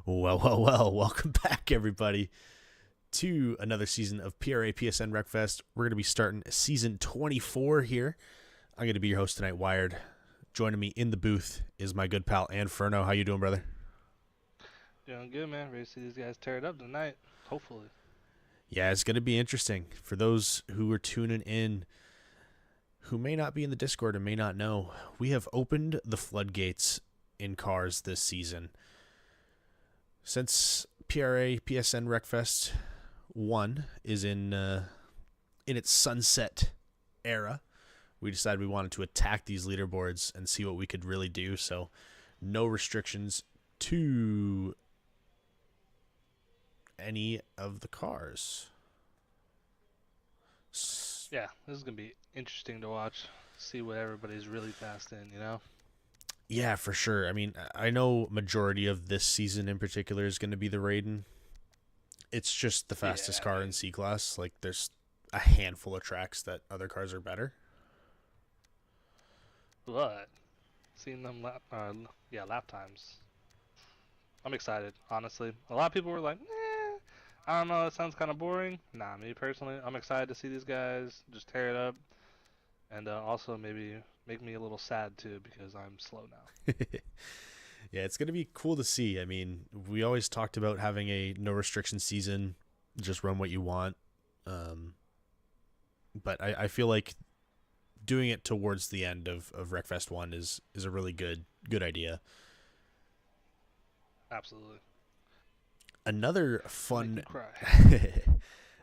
Well, welcome back, everybody, to another season of PRA PSN Wreckfest. We're going to be starting season 24 here. I'm going to be your host tonight, Wired. Joining me in the booth is my good pal, Inferno. How you doing, brother? Doing good, man. Ready to see these guys tear it up tonight. Hopefully. Yeah, it's going to be interesting. For those who are tuning in, who may not be in the Discord and may not know, we have opened the floodgates in cars this season. Since PRA PSN Wreckfest 1 is in its sunset era, we decided we wanted to attack these leaderboards and see what we could really do. So no restrictions to any of the cars. Yeah, this is going to be interesting to watch. See what everybody's really fast in, you know? Yeah, for sure. I mean, I know majority of this season in particular is going to be the Raiden. It's just the fastest car in C-Class. Like, there's a handful of tracks that other cars are better. But, seeing them lap times. I'm excited, honestly. A lot of people were like, I don't know, it sounds kind of boring. Nah, me personally, I'm excited to see these guys just tear it up. And also maybe make me a little sad, too, because I'm slow now. Yeah, it's going to be cool to see. I mean, we always talked about having a no restriction season, just run what you want. But I feel like doing it towards the end of Wreckfest 1 is a really good idea. Absolutely. Another fun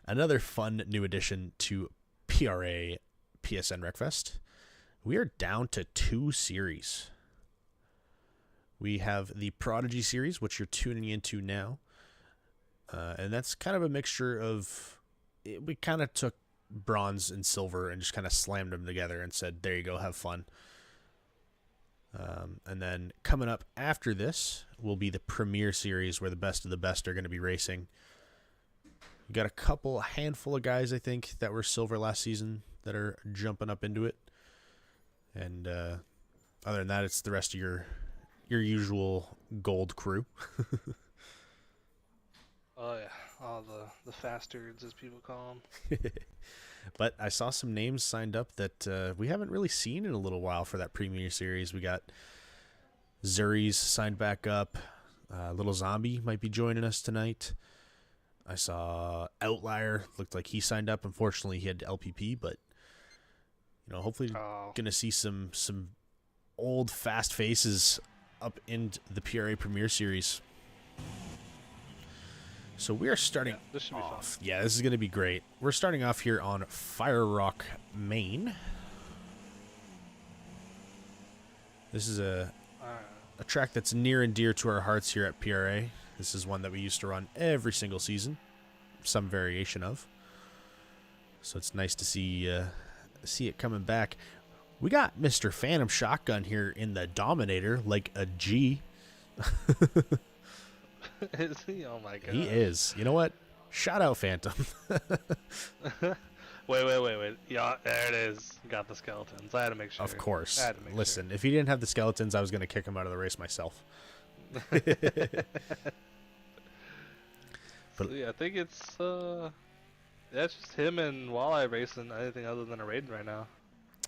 another fun new addition to PRA PSN Wreckfest. We are down to 2 series. We have the Prodigy series, which you're tuning into now. And that's kind of a mixture of... We kind of took bronze and silver and just kind of slammed them together and said, there you go, have fun. And then coming up after this will be the Premier series, where the best of the best are going to be racing. We got a handful of guys, I think, that were silver last season that are jumping up into it. And other than that, it's the rest of your usual gold crew. Oh, yeah. All the fastards, as people call them. But I saw some names signed up that we haven't really seen in a little while for that Premier Series. We got Zuri's signed back up. Little Zombie might be joining us tonight. I saw Outlier. Looked like he signed up. Unfortunately, he had LPP, but hopefully gonna see some old fast faces up in the PRA Premier Series. So we are starting this should be off. Fun. Yeah, this is going to be great. We're starting off here on Fire Rock, Maine. This is a track that's near and dear to our hearts here at PRA. This is one that we used to run every single season, some variation of. So it's nice to see it coming back. We got Mr. Phantom Shotgun here in the Dominator, like a G. Is he? Oh my god. He is. You know what? Shout out Phantom. Wait. Yeah, there it is. Got the skeletons. I had to make sure. Of course. I had to make Listen, sure. if he didn't have the skeletons, I was going to kick him out of the race myself. But yeah, I think it's just him and Walleye racing anything other than a Raiden right now.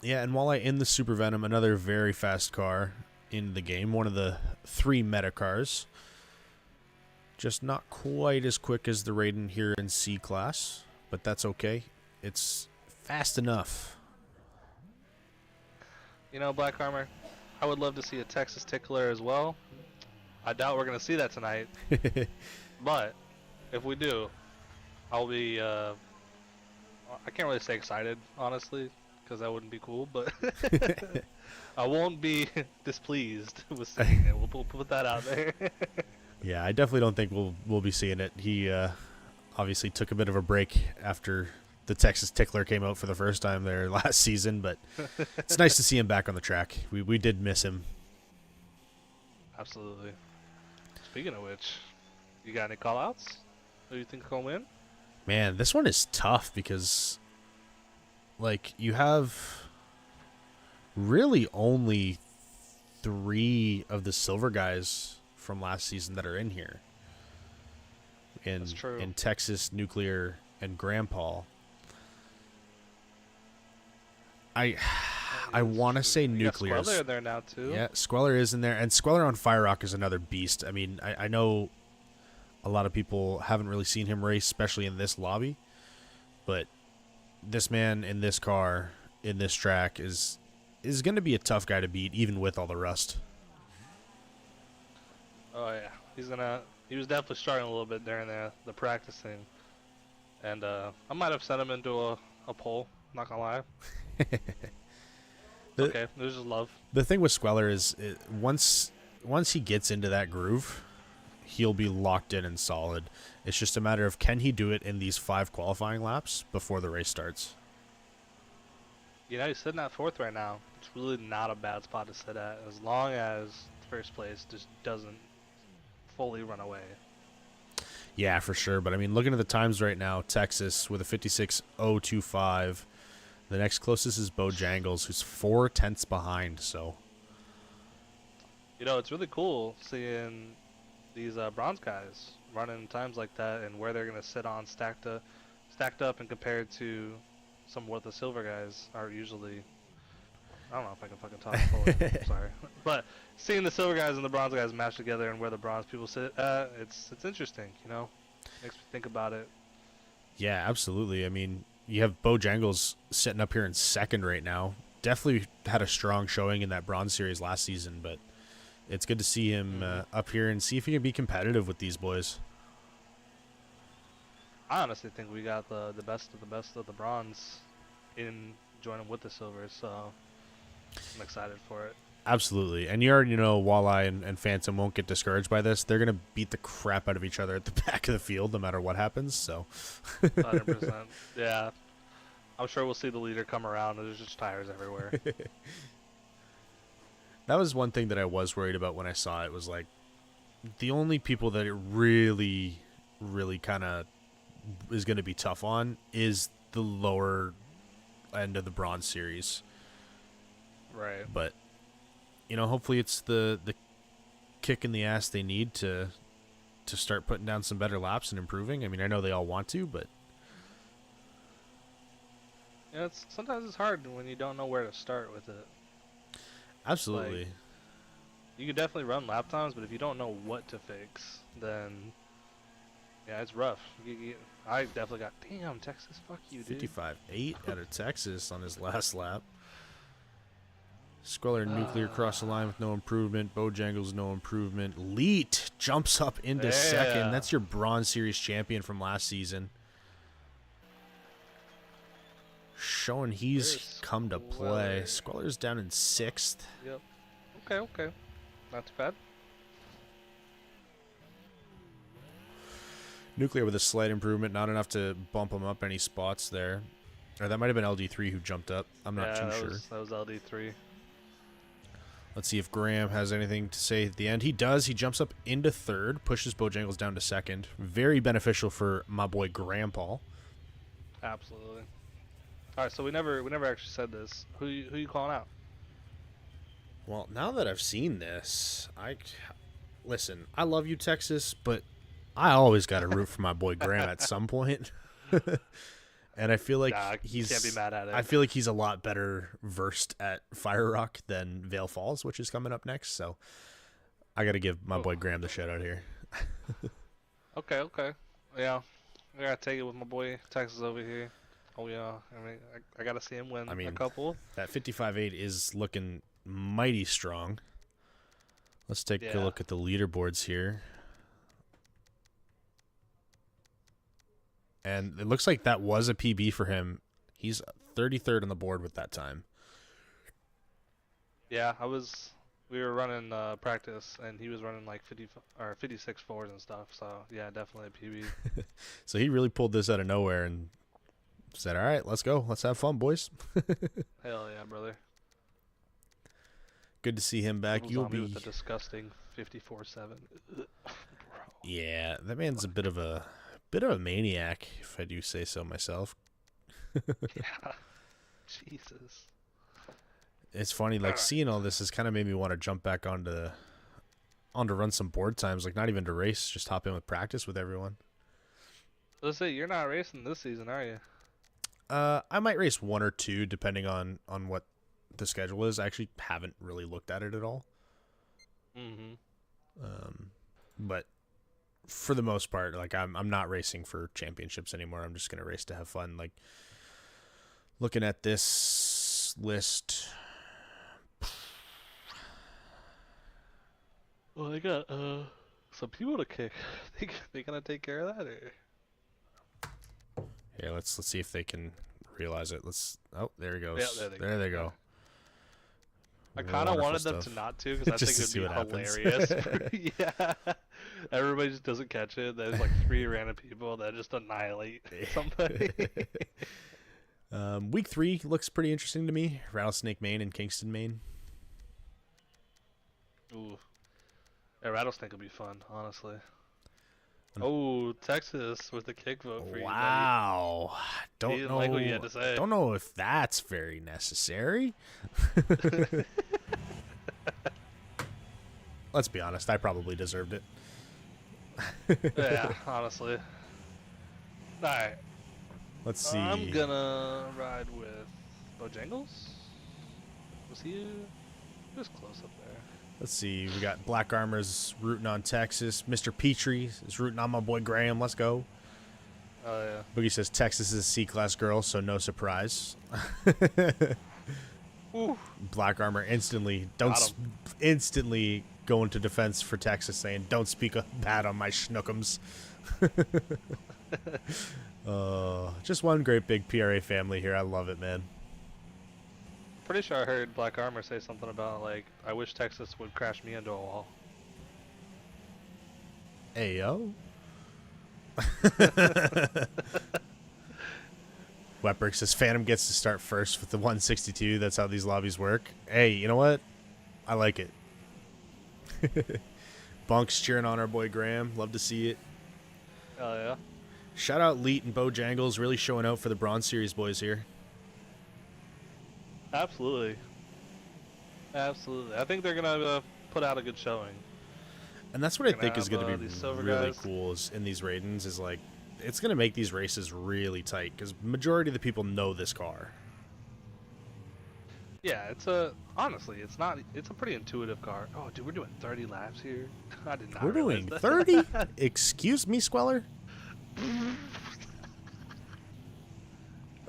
Yeah, and Walleye in the Super Venom, another very fast car in the game, one of the 3 meta cars. Just not quite as quick as the Raiden here in C-Class, but that's okay. It's fast enough. Black Armor, I would love to see a Texas Tickler as well. I doubt we're going to see that tonight. But if we do, I'll be... I can't really say excited, honestly, because that wouldn't be cool, but I won't be displeased with seeing it. We'll put that out there. Yeah, I definitely don't think we'll be seeing it. He obviously took a bit of a break after the Texas Tickler came out for the first time there last season, but it's nice to see him back on the track. We did miss him. Absolutely. Speaking of which, you got any call-outs? Who do you think will win? Man, this one is tough because, like, you have really only 3 of the silver guys from last season that are in here. That's true. in Texas, Nuclear, and Grandpa. I want to say Nuclear. Squeller in there now too. Yeah, Squeller is in there, and Squeller on Fire Rock is another beast. I mean, I know a lot of people haven't really seen him race, especially in this lobby, but this man in this car, in this track, is going to be a tough guy to beat, even with all the rust. Oh yeah, he was definitely struggling a little bit during the practicing, and I might have sent him into a pole. Not gonna lie. Okay, there's just love. The thing with Squeller is once he gets into that groove, he'll be locked in and solid. It's just a matter of, can he do it in these 5 qualifying laps before the race starts? You know, he's sitting at 4th right now. It's really not a bad spot to sit at, as long as first place just doesn't fully run away. Yeah, for sure. But I mean, looking at the times right now, Texas with a 56.025. The next closest is Bojangles, who's 4 tenths behind. So, you know, it's really cool seeing these bronze guys running times like that, and where they're gonna sit on stacked up and compared to some of what the silver guys are usually. I don't know if I can fucking talk forward. I'm sorry, but seeing the silver guys and the bronze guys match together and where the bronze people sit, it's interesting. You know, makes me think about it. Yeah, absolutely. I mean, you have Bojangles sitting up here in 2nd right now. Definitely had a strong showing in that bronze series last season, but it's good to see him up here and see if he can be competitive with these boys. I honestly think we got the best of the bronze in joining with the silver, so I'm excited for it. Absolutely. And you already know Walleye and Phantom won't get discouraged by this. They're going to beat the crap out of each other at the back of the field no matter what happens. So 100%. Yeah. I'm sure we'll see the leader come around and there's just tires everywhere. That was one thing that I was worried about when I saw it, was like the only people that it really, really kind of is going to be tough on is the lower end of the bronze series. Right. But you know, hopefully it's the kick in the ass they need to start putting down some better laps and improving. I mean, I know they all want to, but yeah, sometimes it's hard when you don't know where to start with it. Absolutely. Like, you could definitely run lap times, but if you don't know what to fix, then yeah, it's rough. I definitely got, damn, Texas, fuck you, dude. 55.8 out of Texas on his last lap. Squeller Nuclear cross the line with no improvement. Bojangles no improvement. Leet jumps up into 2nd. That's your Bronze Series champion from last season. Showing he's come to play. Squeller's down in 6th. Yep. Okay. Not too bad. Nuclear with a slight improvement. Not enough to bump him up any spots there. Or that might have been LD3 who jumped up. I'm not too sure. That was LD3. Let's see if Graham has anything to say at the end. He does. He jumps up into 3rd, pushes Bojangles down to 2nd. Very beneficial for my boy Grandpa. Absolutely. All right, so we never actually said this. Who you calling out? Well, now that I've seen this, listen. I love you, Texas, but I always got to root for my boy Graham at some point. And I feel like can't be mad at it. I feel like he's a lot better versed at Fire Rock than Vale Falls, which is coming up next. So I got to give my boy Graham the shout out here. Okay. Yeah, I gotta take it with my boy Texas over here. Oh yeah, I mean, I gotta see him win a couple. That 55.8 is looking mighty strong. Let's take a look at the leaderboards here. And it looks like that was a PB for him. He's 33rd on the board with that time. Yeah, we were running practice, and he was running like 56 fours and stuff. So yeah, definitely a PB. So he really pulled this out of nowhere and said, "All right, let's go. Let's have fun, boys." Hell yeah, brother. Good to see him back. You'll be with the disgusting 54.7. Yeah, that man's a bit of a maniac, if I do say so myself. Yeah. Jesus. It's funny, like seeing all this has kind of made me want to jump back onto run some board times, like not even to race, just hop in with practice with everyone. Let's say you're not racing this season, are you? I might race one or two depending on what the schedule is. I actually haven't really looked at it at all. Mm-hmm. But for the most part, like I'm not racing for championships anymore. I'm just gonna race to have fun. Like looking at this list. Well, they got some people to kick. They gonna take care of that, or? Yeah, let's see if they can realize it. Oh, there he goes. Yeah, there they go. I kind of wanted them stuff. to not to, because I think it would be hilarious. Yeah, everybody just doesn't catch it. There's like 3 random people that just annihilate somebody. Week 3 looks pretty interesting to me. Rattlesnake, Maine, and Kingston, Maine. Ooh, yeah, Rattlesnake will be fun, honestly. Oh, Texas with the kick vote for you. Wow. Don't know. Like what you had to say. Don't know if that's very necessary. Let's be honest. I probably deserved it. Yeah, honestly. All right. Let's see. I'm gonna ride with Bojangles. Was he was close up there? Let's see. We got Black Armor's rooting on Texas. Mr. Petrie is rooting on my boy Graham. Let's go. Oh, yeah. Boogie says Texas is a C-class girl, so no surprise. Black Armor instantly go into defense for Texas, saying, "Don't speak bad on my schnookums." Just one great big PRA family here. I love it, man. Pretty sure I heard Black Armor say something about, like, I wish Texas would crash me into a wall. Hey, yo. Wetberg says Phantom gets to start first with the 162. That's how these lobbies work. Hey, you know what? I like it. Bunk's cheering on our boy Graham. Love to see it. Oh, yeah. Shout out Leet and Bojangles, really showing out for the Bronze Series boys here. Absolutely. Absolutely. I think they're going to put out a good showing. And that's what I think is going to be really guys. cool is in these ratings is like, it's going to make these races really tight because majority of the people know this car. Yeah, honestly, it's a pretty intuitive car. Oh, dude, we're doing 30 laps here. I did not We're realize doing that. 30? Excuse me, Squeller?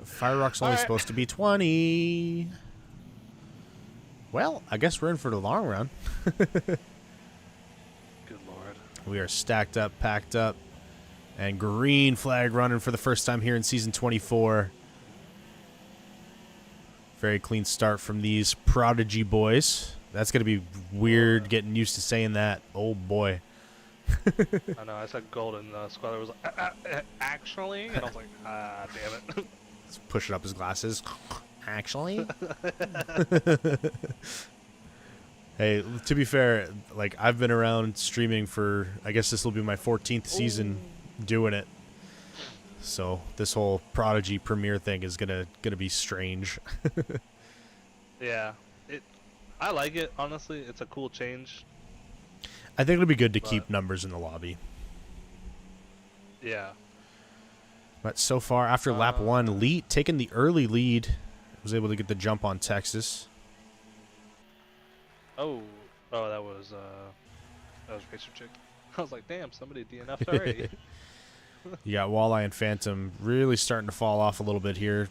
Fire Rock's only supposed to be 20. Well, I guess we're in for the long run. Good lord. We are stacked up, packed up, and green flag running for the first time here in Season 24. Very clean start from these Prodigy boys. That's going to be weird getting used to saying that. Oh, boy. I know, I said golden. Squatter was like, actually? And I was like, damn it. He's pushing up his glasses. Actually? Hey, to be fair, like I've been around streaming for, I guess this will be my 14th season doing it. So this whole Prodigy premiere thing is gonna be strange. Yeah, I like it, honestly. It's a cool change. I think it'll be good to keep numbers in the lobby. Yeah. But so far, after lap 1, Leet taking the early lead, was able to get the jump on Texas. Oh, that was Racer Chick. I was like, damn, somebody DNF'd already. You got Walleye and Phantom really starting to fall off a little bit here.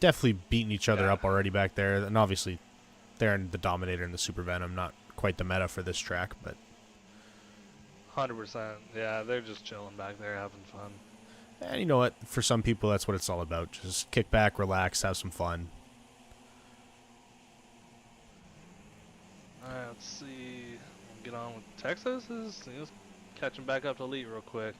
Definitely beating each other up already back there. And obviously, they're in the Dominator and the Super Venom. Not quite the meta for this track, but 100%. Yeah, they're just chilling back there, having fun. And you know what? For some people, that's what it's all about. Just kick back, relax, have some fun. Alright, let's see. Get on with Texas. He's catching back up to Elite real quick.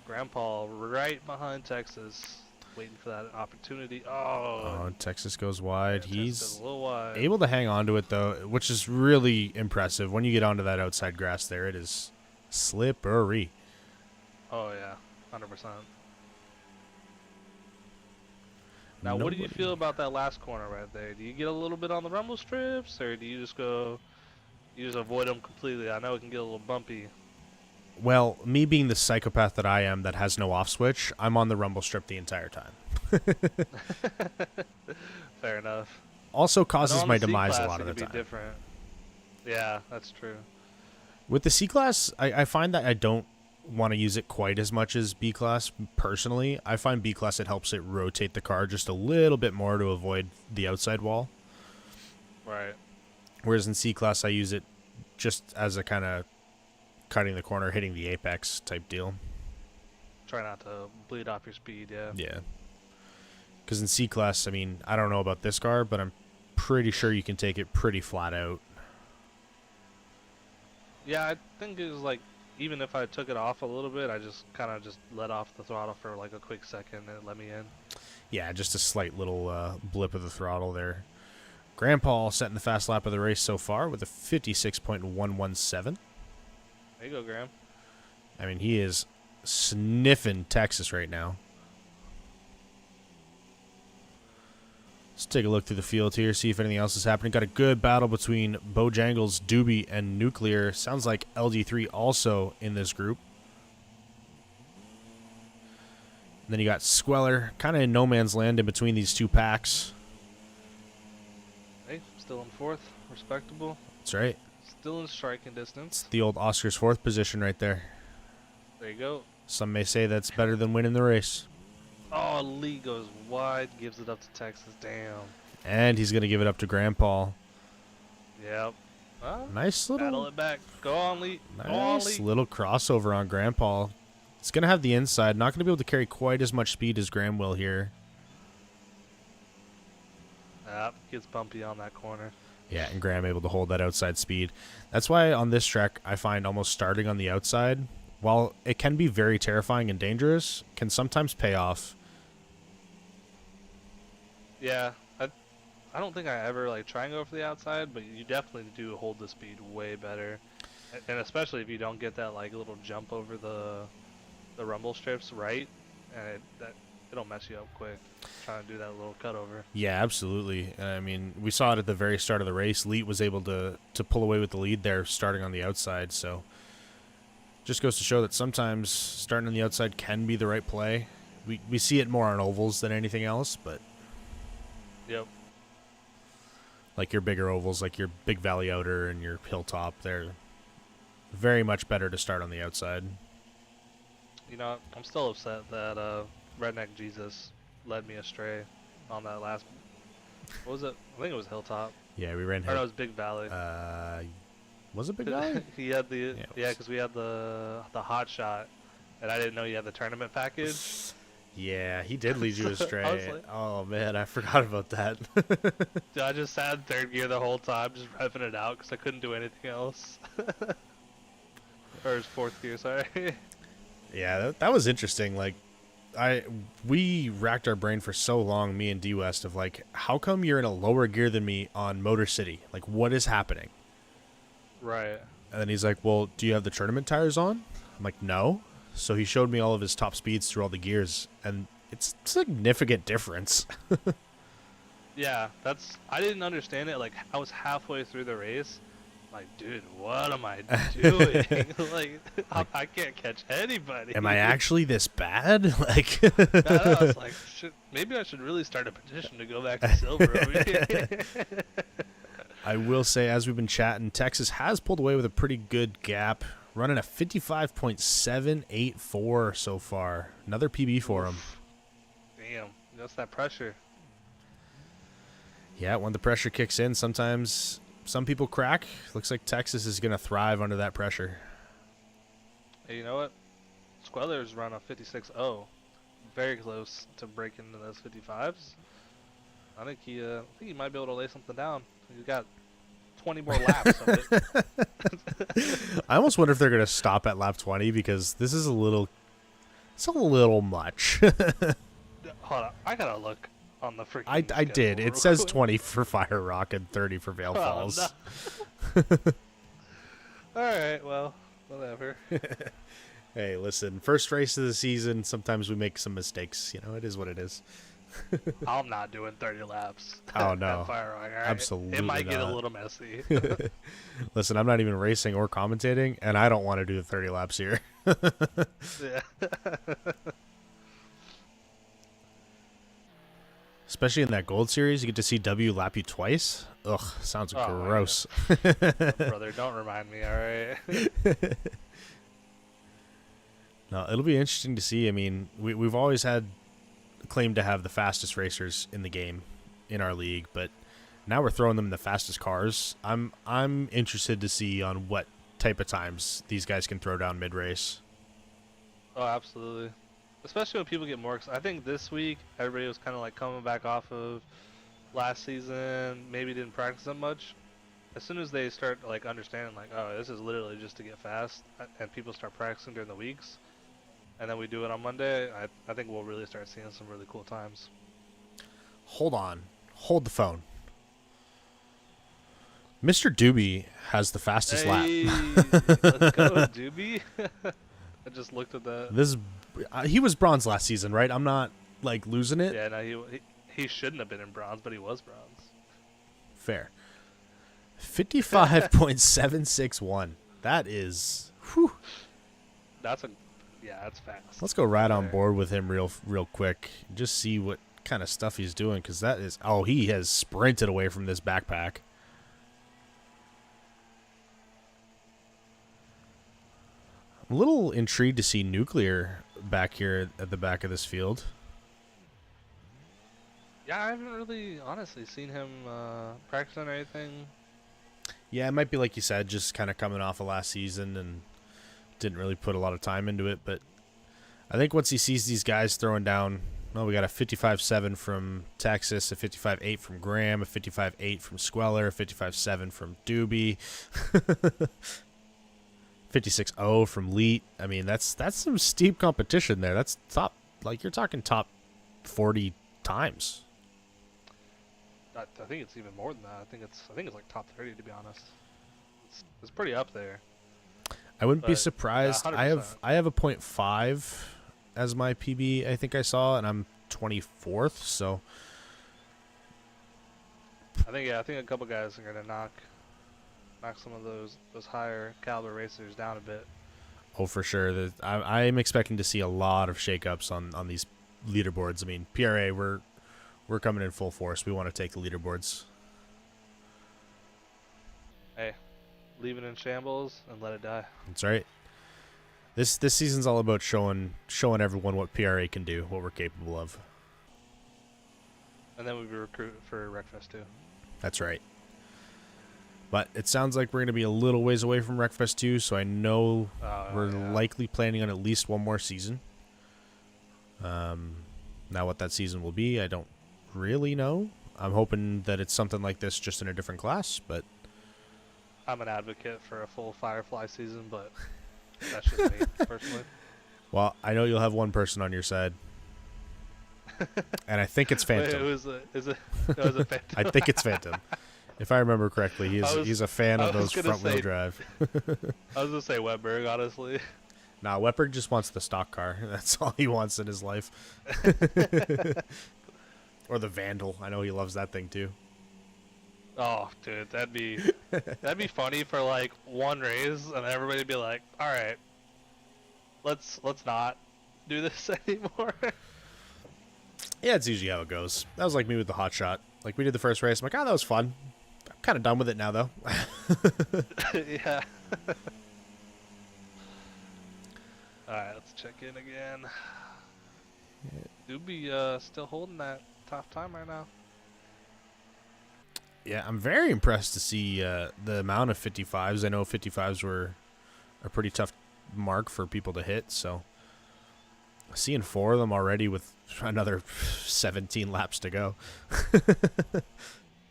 Grandpa right behind Texas, waiting for that opportunity. Oh, Texas goes wide. Yeah, He's a little wide. able to hang on to it, though, which is really impressive. When you get onto that outside grass there, it is slippery. Oh, yeah. 100%. Now, what do you feel about that last corner right there? Do you get a little bit on the rumble strips, or do you just avoid them completely? I know it can get a little bumpy. Well, me being the psychopath that I am that has no off switch, I'm on the rumble strip the entire time. Fair enough. Also I know causes on my the demise a C-Class lot of it the could be time. different. Yeah, that's true. With the C-Class, I find that I don't want to use it quite as much as B-Class personally. I find B-Class, it helps it rotate the car just a little bit more to avoid the outside wall. Right. Whereas in C-Class, I use it just as a kind of cutting the corner, hitting the apex type deal. Try not to bleed off your speed, yeah. Yeah. Because in C-Class, I mean, I don't know about this car, but I'm pretty sure you can take it pretty flat out. Yeah, I think it was like, even if I took it off a little bit, I just kind of just let off the throttle for like a quick second and it let me in. Yeah, just a slight little blip of the throttle there. Grandpa setting the fast lap of the race so far with a 56.117. There you go, Graham. I mean, he is sniffing Texas right now. Let's take a look through the field here, see if anything else is happening. Got a good battle between Bojangles, Doobie, and Nuclear. Sounds like LD3 also in this group. And then you got Squeller, kind of in no man's land in between these two packs. Hey, still in fourth. Respectable. That's right. Still in striking distance. It's the old Oscar's fourth position right there. There you go. Some may say that's better than winning the race. Oh, Lee goes wide, gives it up to Texas. Damn. And he's going to give it up to Grandpa. Yep. Well, Nice battle little, it back. Go on, Lee. Go on, nice Lee. little crossover on Grandpa. It's going to have the inside. Not going to be able to carry quite as much speed as Graham will here. Yep, gets bumpy on that corner. Yeah, and Graham able to hold that outside speed. That's why on this track, I find almost starting on the outside, while it can be very terrifying and dangerous, can sometimes pay off. Yeah, I don't think I ever like try and go for the outside, but you definitely do hold the speed way better, and especially if you don't get that like little jump over the rumble strips right, and it'll mess you up quick trying to do that little cutover. Yeah, absolutely. I mean, we saw it at the very start of the race. Leet was able to pull away with the lead there, starting on the outside. So, just goes to show that sometimes starting on the outside can be the right play. We see it more on ovals than anything else, but Yep. like your bigger ovals, like your Big Valley Outer and your Hilltop, they're very much better to start on the outside. You know, I'm still upset that Redneck Jesus led me astray on that last. What was it? I think it was Hilltop. Yeah, we ran Or no, it was Big Valley. Was it Big Valley? He had the Yeah, because we had the hot shot, and I didn't know you had the tournament package. Yeah, he did lead you astray. I was like- Oh man, I forgot about that. Dude, I just sat in third gear the whole time, just revving it out because I couldn't do anything else. Or his fourth gear, sorry. Yeah, that was interesting. Like, we racked our brain for so long, me and D West, of like, how come you're in a lower gear than me on Motor City? Like, what is happening? Right. And then he's like, well, do you have the tournament tires on? I'm like, no. So he showed me all of his top speeds through all the gears, and it's a significant difference. Yeah, I didn't understand it. Like, I was halfway through the race. Like, dude, what am I doing? like, I can't catch anybody. Am I actually this bad? Like, I was like, maybe I should really start a petition to go back to silver over here. I will say, as we've been chatting, Texas has pulled away with a pretty good gap, running a 55.784 so far. Another PB for him. Damn, that's that pressure. Yeah, when the pressure kicks in, sometimes some people crack. Looks like Texas is going to thrive under that pressure. Hey, you know what? Squeller's run a 56.0. Very close to breaking into those 55s. I think he might be able to lay something down. He's got 20 more laps of it. I almost wonder if they're going to stop at lap 20 because this is it's a little much. Hold on, I gotta look on the freaking. I schedule did. real It says quick. 20 for Fire Rock and 30 for Vale Falls. No. All right, well, whatever. Hey, listen, first race of the season, sometimes we make some mistakes. You know, it is what it is. I'm not doing 30 laps. Oh, no. At Fire Rock, all right? Absolutely It might get a not. little messy. Listen, I'm not even racing or commentating, and I don't want to do the 30 laps here. Yeah. Especially in that gold series, you get to see W lap you twice. Ugh, sounds Oh, gross. brother, don't remind me. All right. No, it'll be interesting to see. I mean, we've always had claim to have the fastest racers in the game in our league, but now we're throwing them in the fastest cars. I'm interested to see on what type of times these guys can throw down mid race. Oh, absolutely. Especially when people get more. I think this week everybody was kind of like coming back off of last season. Maybe didn't practice that much. As soon as they start like understanding, like, oh, this is literally just to get fast, and people start practicing during the weeks, and then we do it on Monday, I think we'll really start seeing some really cool times. Hold on. Hold the phone. Mr. Doobie has the fastest lap. Let's go, Doobie. I just looked at that. This he was bronze last season, right? I'm not like losing it. Yeah, no, he shouldn't have been in bronze, but he was bronze. Fair. 55.761. That is. Whew. That's fast. Let's go right on board with him real quick. Just see what kind of stuff he's doing, because that is. Oh, he has sprinted away from this backpack. I'm a little intrigued to see Nuclear back here at the back of this field. Yeah, I haven't really, honestly, seen him practicing or anything. Yeah, it might be like you said, just kind of coming off of last season and didn't really put a lot of time into it. But I think once he sees these guys throwing down, well, we got a 55.7 from Texas, a 55.8 from Graham, a 55.8 from Squeller, a 55.7 from Doobie, 56.0 from Leet. I mean, that's some steep competition there. That's top, like you're talking top 40 times. I think it's even more than that. I think it's like top 30, to be honest. It's pretty up there. I wouldn't be surprised. Yeah, I have a 0.5 as my PB. I think I saw, and I'm 24th. So I think a couple guys are gonna knock some of those higher caliber racers down a bit. Oh, for sure. I'm expecting to see a lot of shakeups on these leaderboards. I mean, PRA, we're coming in full force. We want to take the leaderboards. Hey, leave it in shambles and let it die. That's right. This season's all about showing everyone what PRA can do, what we're capable of. And then we recruit for Wreckfest too. That's right. But it sounds like we're going to be a little ways away from Wreckfest 2, so I know we're likely planning on at least one more season. Now what that season will be, I don't really know. I'm hoping that it's something like this, just in a different class, but I'm an advocate for a full Firefly season, but that's just me, personally. Well, I know you'll have one person on your side. And I think it's Phantom. Wait, is it Phantom? I think it's Phantom. If I remember correctly, he's a fan of those front-wheel drive. I was going to say Wetberg, honestly. Nah, Wetberg just wants the stock car. That's all he wants in his life. Or the Vandal. I know he loves that thing too. Oh, dude, that'd be funny for like one race, and everybody'd be like, "All right, let's not do this anymore." Yeah, it's usually how it goes. That was like me with the hot shot. Like, we did the first race. I'm like, oh, that was fun. I'm kind of done with it now, though. Yeah. Alright, let's check in again. Doobie still holding that top time right now. Yeah, I'm very impressed to see the amount of 55s. I know 55s were a pretty tough mark for people to hit, so seeing 4 of them already with another 17 laps to go.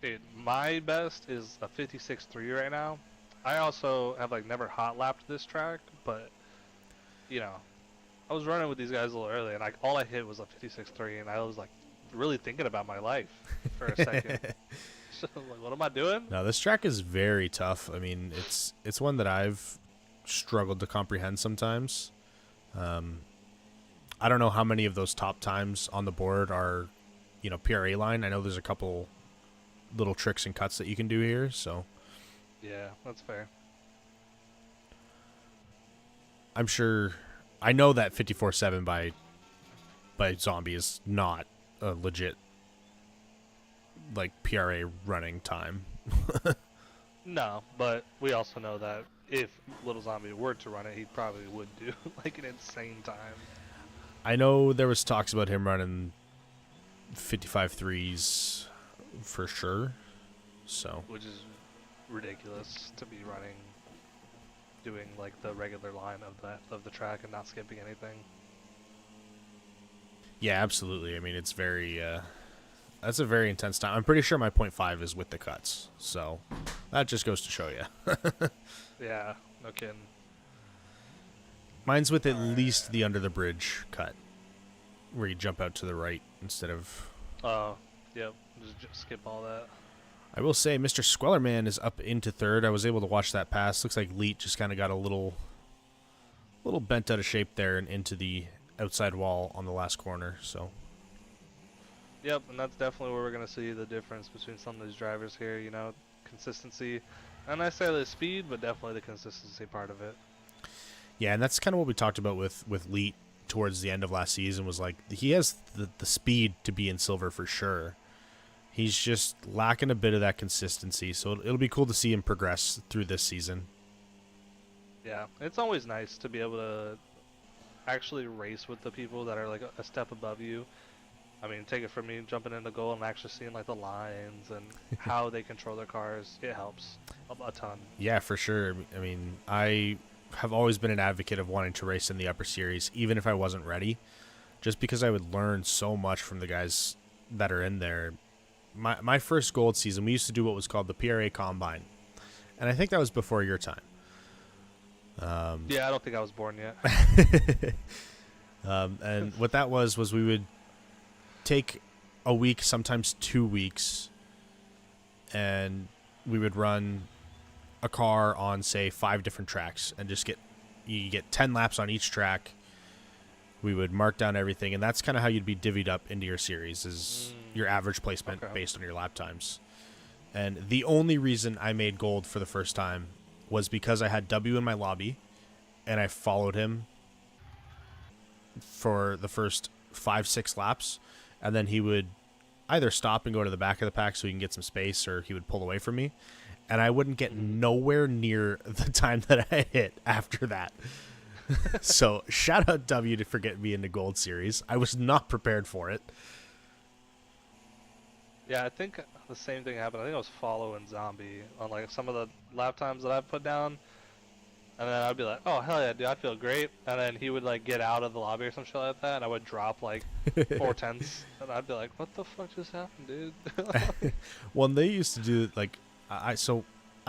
Dude, my best is a 56.3 right now. I also have like never hot lapped this track, but you know, I was running with these guys a little early, and like all I hit was a 56.3, and I was like really thinking about my life for a second. So like, what am I doing? No, this track is very tough. I mean, it's one that I've struggled to comprehend sometimes. I don't know how many of those top times on the board are, PRA line. I know there's a couple little tricks and cuts that you can do here, so. Yeah, that's fair. I'm sure. I know that 54.7 by Zombie is not a legit like PRA running time. No, but we also know that if Little Zombie were to run it, he probably would do like an insane time. I know there was talks about him running 55.3s for sure. So, which is ridiculous to be running, doing like the regular line of the track and not skipping anything. yeah, absolutely. I mean, it's very that's a very intense time. I'm pretty sure my 0.5 is with the cuts. So, that just goes to show you. Yeah, no kidding. Mine's with at least the under the bridge cut, where you jump out to the right instead of. Oh, yep. Just skip all that. I will say, Mr. Squellerman is up into third. I was able to watch that pass. Looks like Leet just kind of got a little bent out of shape there and into the outside wall on the last corner. So. Yep, and that's definitely where we're gonna see the difference between some of these drivers here. You know, consistency, not necessarily the speed, but definitely the consistency part of it. Yeah, and that's kind of what we talked about with Leet towards the end of last season. Was like he has the speed to be in silver for sure. He's just lacking a bit of that consistency, so it'll be cool to see him progress through this season. Yeah, it's always nice to be able to actually race with the people that are like a step above you. I mean, take it from me, jumping into goal and actually seeing like the lines and how they control their cars. It helps a ton. Yeah, for sure. I mean, I have always been an advocate of wanting to race in the upper series, even if I wasn't ready, just because I would learn so much from the guys that are in there. My first gold season, we used to do what was called the PRA Combine, and I think that was before your time. Yeah, I don't think I was born yet. And what that was we would take a week, sometimes 2 weeks, and we would run a car on, say, 5 different tracks and just you get 10 laps on each track. We would mark down everything, and that's kind of how you'd be divvied up into your series, is your average placement based on your lap times. And the only reason I made gold for the first time was because I had W in my lobby, and I followed him for the first 5-6 laps, and then he would either stop and go to the back of the pack so he can get some space, or he would pull away from me, and I wouldn't get nowhere near the time that I hit after that. So shout out W for getting me into gold series. I was not prepared for it. Yeah, I think the same thing happened. I think I was following Zombie on like some of the lap times that I put down, and then I'd be like, "Oh hell yeah, dude, I feel great." And then he would like get out of the lobby or some shit like that, and I would drop like 4/10, and I'd be like, "What the fuck just happened, dude?" Well, they used to do like I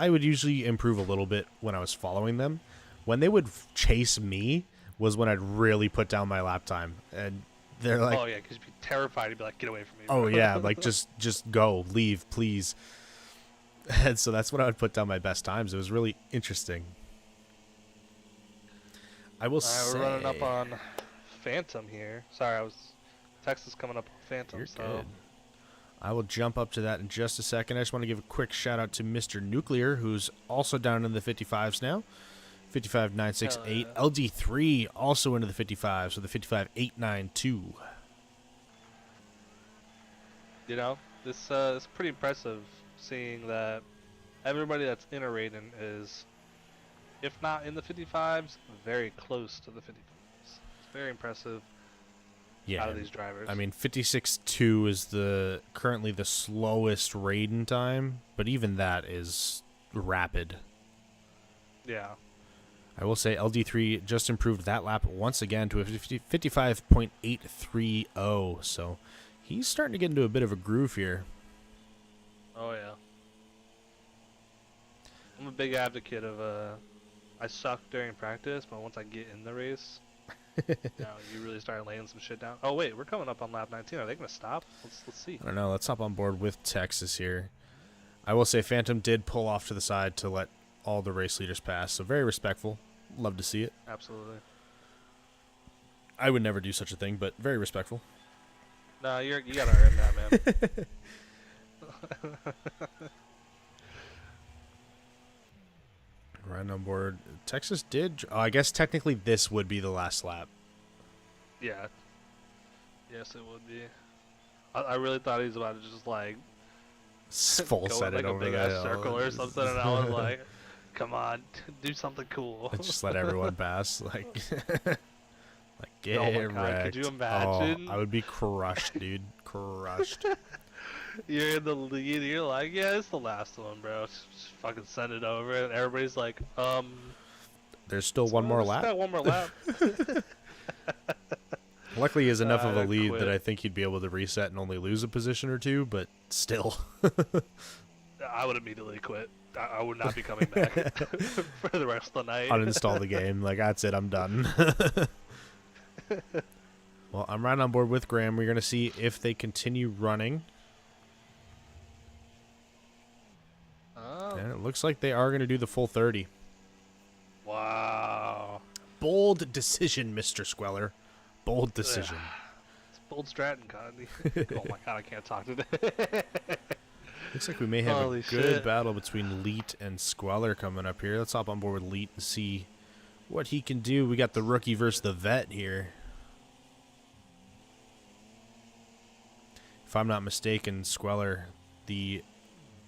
would usually improve a little bit when I was following them. When they would chase me was when I'd really put down my lap time, and they're like, "Oh yeah," because you'd be terrified. You'd be like, "Get away from me." "Oh yeah, like just go, leave, please." And so that's when I would put down my best times. It was really interesting. I will say, we're running up on Phantom here. Sorry, Texas coming up on Phantom. You're so good. I will jump up to that in just a second. I just want to give a quick shout out to Mr. Nuclear, who's also down in the 55s now. 55.968. Yeah. LD3 also into the 55s with the 55.892. You know, this is pretty impressive seeing that everybody that's in a rating is, if not in the 55s, very close to the 55s. It's very impressive out of these drivers. I mean, 56.2 is currently the slowest Raiden time, but even that is rapid. Yeah. I will say LD3 just improved that lap once again to a 55.830, so he's starting to get into a bit of a groove here. Oh, yeah. I'm a big advocate of, I suck during practice, but once I get in the race, you really start laying some shit down. Oh, wait, we're coming up on lap 19. Are they going to stop? Let's see. I don't know. Let's hop on board with Texas here. I will say Phantom did pull off to the side to let all the race leaders pass, so very respectful. Love to see it. Absolutely. I would never do such a thing, but very respectful. No, you gotta earn that, man. Right riding on board. Texas did. Oh, I guess technically this would be the last lap. Yeah. Yes, it would be. I really thought he was about to just like Full go set in it like a over big the ass hill. circle or something, and I was like, "Come on, do something cool." Just let everyone pass. Like, get Oh my God, wrecked. could you Oh, imagine? I would be crushed, dude. Crushed. You're in the lead. You're like, "Yeah, it's the last one, bro. Just fucking send it over." And everybody's like, There's still one more lap. Got one more lap." Luckily, he has enough of a lead quit. that I think he'd be able to reset and only lose a position or two, but still. I would immediately quit. I would not be coming back for the rest of the night. Uninstall the game. Like, that's it. I'm done. Well, I'm right on board with Graham. We're going to see if they continue running. Oh. And it looks like they are going to do the full 30. Wow. Bold decision, Mr. Squeller. Bold decision. It's bold Stratton, Connie. Oh my God, I can't talk today. Looks like we may have Holy a good shit. battle between Leet and Squeller coming up here. Let's hop on board with Leet and see what he can do. We got the rookie versus the vet here. If I'm not mistaken, Squeller, the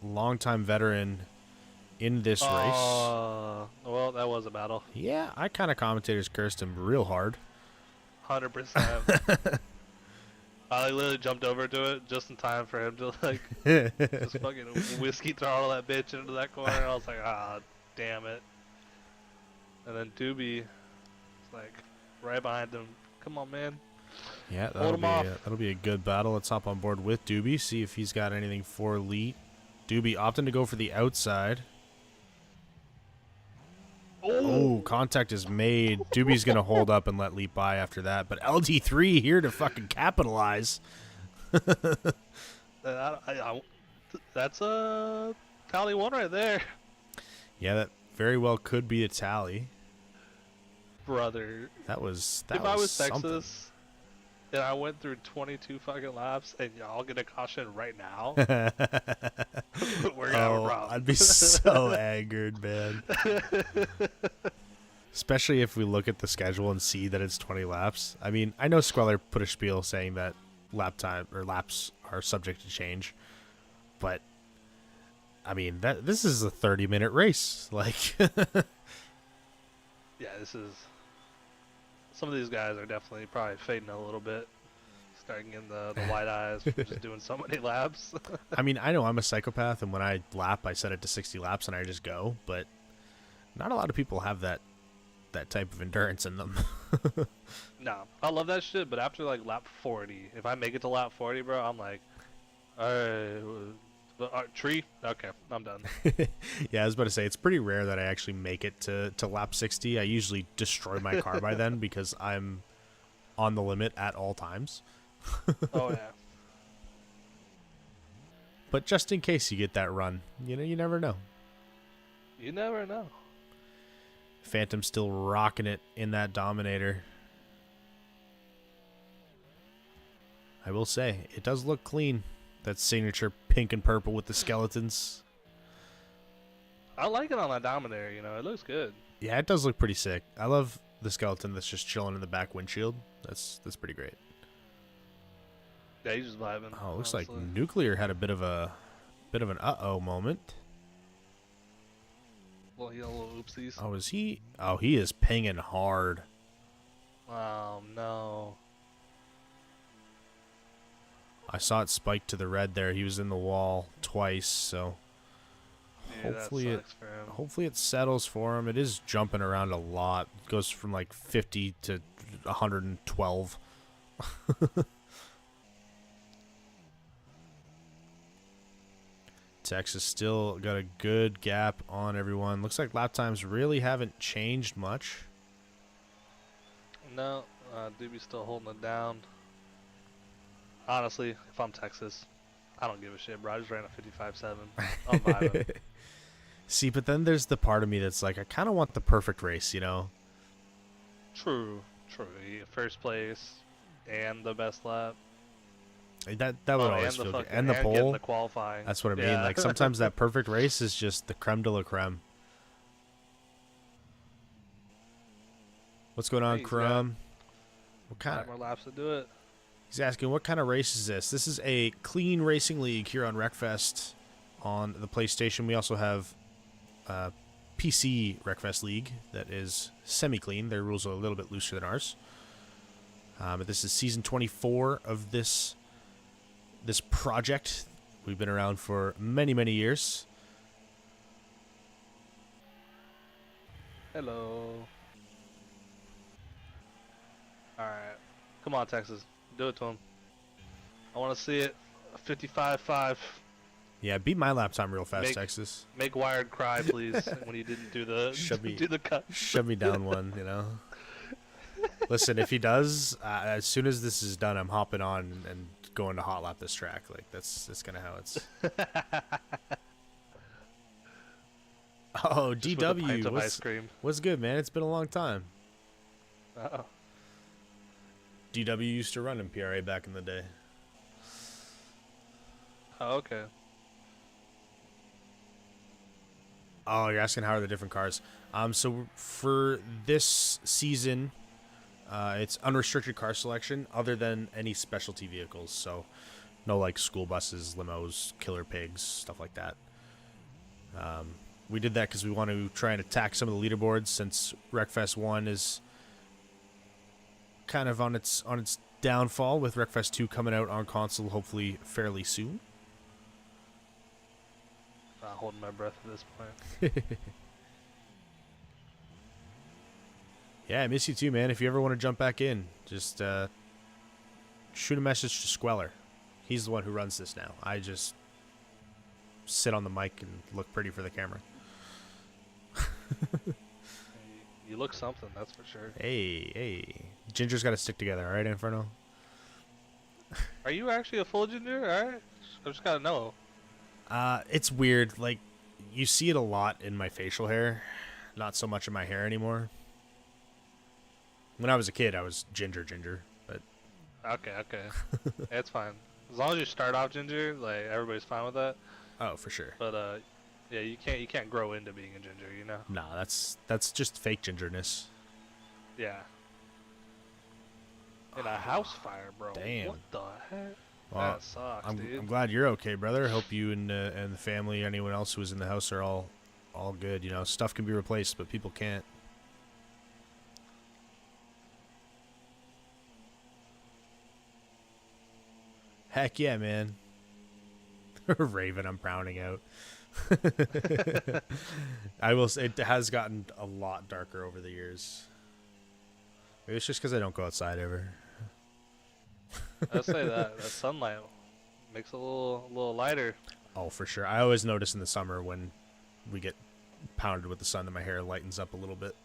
longtime veteran in this race. Well, that was a battle. Yeah, I kind of commentators cursed him real hard. 100%. I literally jumped over to it just in time for him to like just fucking whiskey throttle that bitch into that corner. I was like, ah, damn it. And then Doobie is like right behind him. Come on, man. Yeah, Hold him off. that'll be a good battle. Let's hop on board with Doobie, see if he's got anything for Leet. Doobie opting to go for the outside. Oh, contact is made. Doobie's going to hold up and let Leet by after that. But LD3 here to fucking capitalize. That's a tally one right there. Yeah, that very well could be a tally. Brother. That was If I was something. Texas and I went through 22 fucking laps and y'all get a caution right now, we're gonna have a problem. I'd be so angered, man. Especially if we look at the schedule and see that it's 20 laps. I mean, I know Squeller put a spiel saying that lap time or laps are subject to change, but I mean this is a 30-minute race. Like, Yeah, this is. Some of these guys are definitely probably fading a little bit, starting in the white eyes from just doing so many laps. I mean, I know I'm a psychopath, and when I lap, I set it to 60 laps and I just go. But not a lot of people have that type of endurance in them. No, I love that shit, but after like lap 40, if I make it to lap 40, bro, I'm like, tree? Okay, I'm done. Yeah, I was about to say, it's pretty rare that I actually make it to lap 60. I usually destroy my car by then because I'm on the limit at all times. Oh, yeah. But just in case you get that run, you never know. You never know. Phantom still rocking it in that Dominator. I will say, it does look clean. That signature pink and purple with the skeletons. I like it on that Dominator, it looks good. Yeah, it does look pretty sick. I love the skeleton that's just chilling in the back windshield. That's pretty great. Yeah, he's just vibing. Oh, it looks honestly. like Nuclear had a bit of an uh-oh moment. Well, he had a little oopsies. Oh, is he? Oh, he is pinging hard. Oh, no. I saw it spike to the red there. He was in the wall twice, so Dude, hopefully that sucks for him. hopefully it settles for him. It is jumping around a lot. It goes from like 50 to 112. Texas still got a good gap on everyone. Looks like lap times really haven't changed much. No, Doobie's still holding it down. Honestly, if I'm Texas, I don't give a shit, bro. I just ran a 55.7. I'm vibing. See, but then there's the part of me that's like, I kind of want the perfect race, True. First place and the best lap. That would always feel good. And the getting pole. the qualifying. That's what I mean. Yeah. Like, sometimes that perfect race is just the creme de la creme. What's going on, Hey, Crumb? What kind 5 more laps to do it. He's asking, what kind of race is this? This is a clean racing league here on Wreckfest on the PlayStation. We also have PC Wreckfest League that is semi-clean. Their rules are a little bit looser than ours. But this is season 24 of this project. We've been around for many, many years. Hello. All right. Come on, Texas. Do it to him. I want to see it. 55.5. Yeah, beat my lap time real fast, Texas. Make Wired cry, please, when he didn't do the do the cut. Shove me down one, you know. Listen, if he does, as soon as this is done, I'm hopping on and going to hot lap this track. Like that's kind of how it's. Oh, Just DW, what's good, man? It's been a long time. Uh-oh. DW used to run in PRA back in the day. Oh, okay. Oh, you're asking how are the different cars? So for this season, it's unrestricted car selection other than any specialty vehicles. So no like school buses, limos, killer pigs, stuff like that. We did that because we want to try and attack some of the leaderboards since Wreckfest 1 is kind of on its downfall, with Wreckfest 2 coming out on console hopefully fairly soon. Not holding my breath at this point. Yeah, I miss you too, man. If you ever want to jump back in, just shoot a message to Squeller. He's the one who runs this now. I just sit on the mic and look pretty for the camera. You look something, that's for sure. Hey. Ginger's got to stick together, all right, Inferno? Are you actually a full ginger? All right. I just gotta know. It's weird. Like, you see it a lot in my facial hair. Not so much in my hair anymore. When I was a kid, I was ginger, but... Okay. It's fine. As long as you start off ginger, like, everybody's fine with that. Oh, for sure. But, yeah, you can't grow into being a ginger, you know? Nah, that's just fake gingerness. Yeah. In a house fire, bro. Damn. What the heck? Well, that sucks, dude. I'm glad you're okay, brother. I hope you and the family, anyone else who was in the house, are all good. You know, stuff can be replaced, but people can't. Heck yeah, man. Raven, I'm browning out. I will say it has gotten a lot darker over the years. Maybe it's just because I don't go outside ever. I'll say that sunlight makes it a little lighter. Oh, for sure. I always notice in the summer when we get pounded with the sun that my hair lightens up a little bit.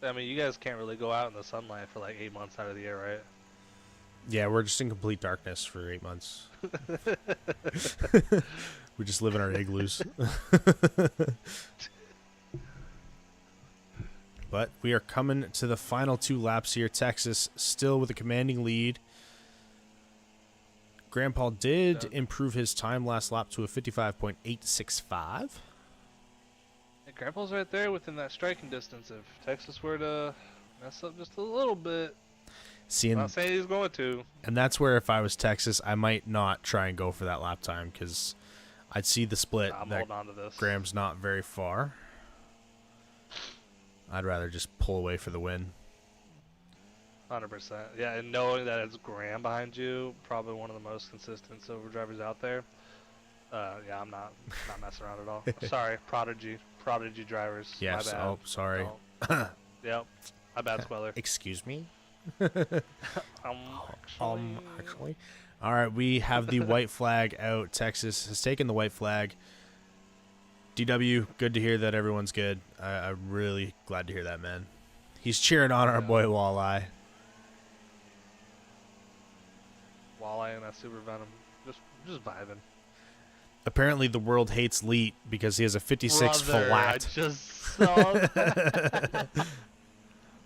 I mean, you guys can't really go out in the sunlight for like 8 months out of the year, right? Yeah, we're just in complete darkness for 8 months. We just live in our igloos. But we are coming to the final 2 laps here. Texas still with a commanding lead. Grandpa did improve his time last lap to a 55.865. And Grandpa's right there within that striking distance. If Texas were to mess up just a little bit, I'm not saying he's going to. And that's where if I was Texas, I might not try and go for that lap time because I'd see the split. I'm holding on to this. Graham's not very far. I'd rather just pull away for the win. 100%. Yeah, and knowing that it's Graham behind you, probably one of the most consistent silver drivers out there. Yeah, I'm not messing around at all. Sorry, Prodigy drivers. Yes. My bad. Oh, sorry. Oh. Yep. My bad, Sweller. Excuse me. Actually. All right, we have the white flag out. Texas has taken the white flag. DW, good to hear that everyone's good. I'm really glad to hear that, man. He's cheering on our boy Walleye. Walleye and that super venom, just vibing. Apparently, the world hates Leet because he has a 56 flat. I just saw that.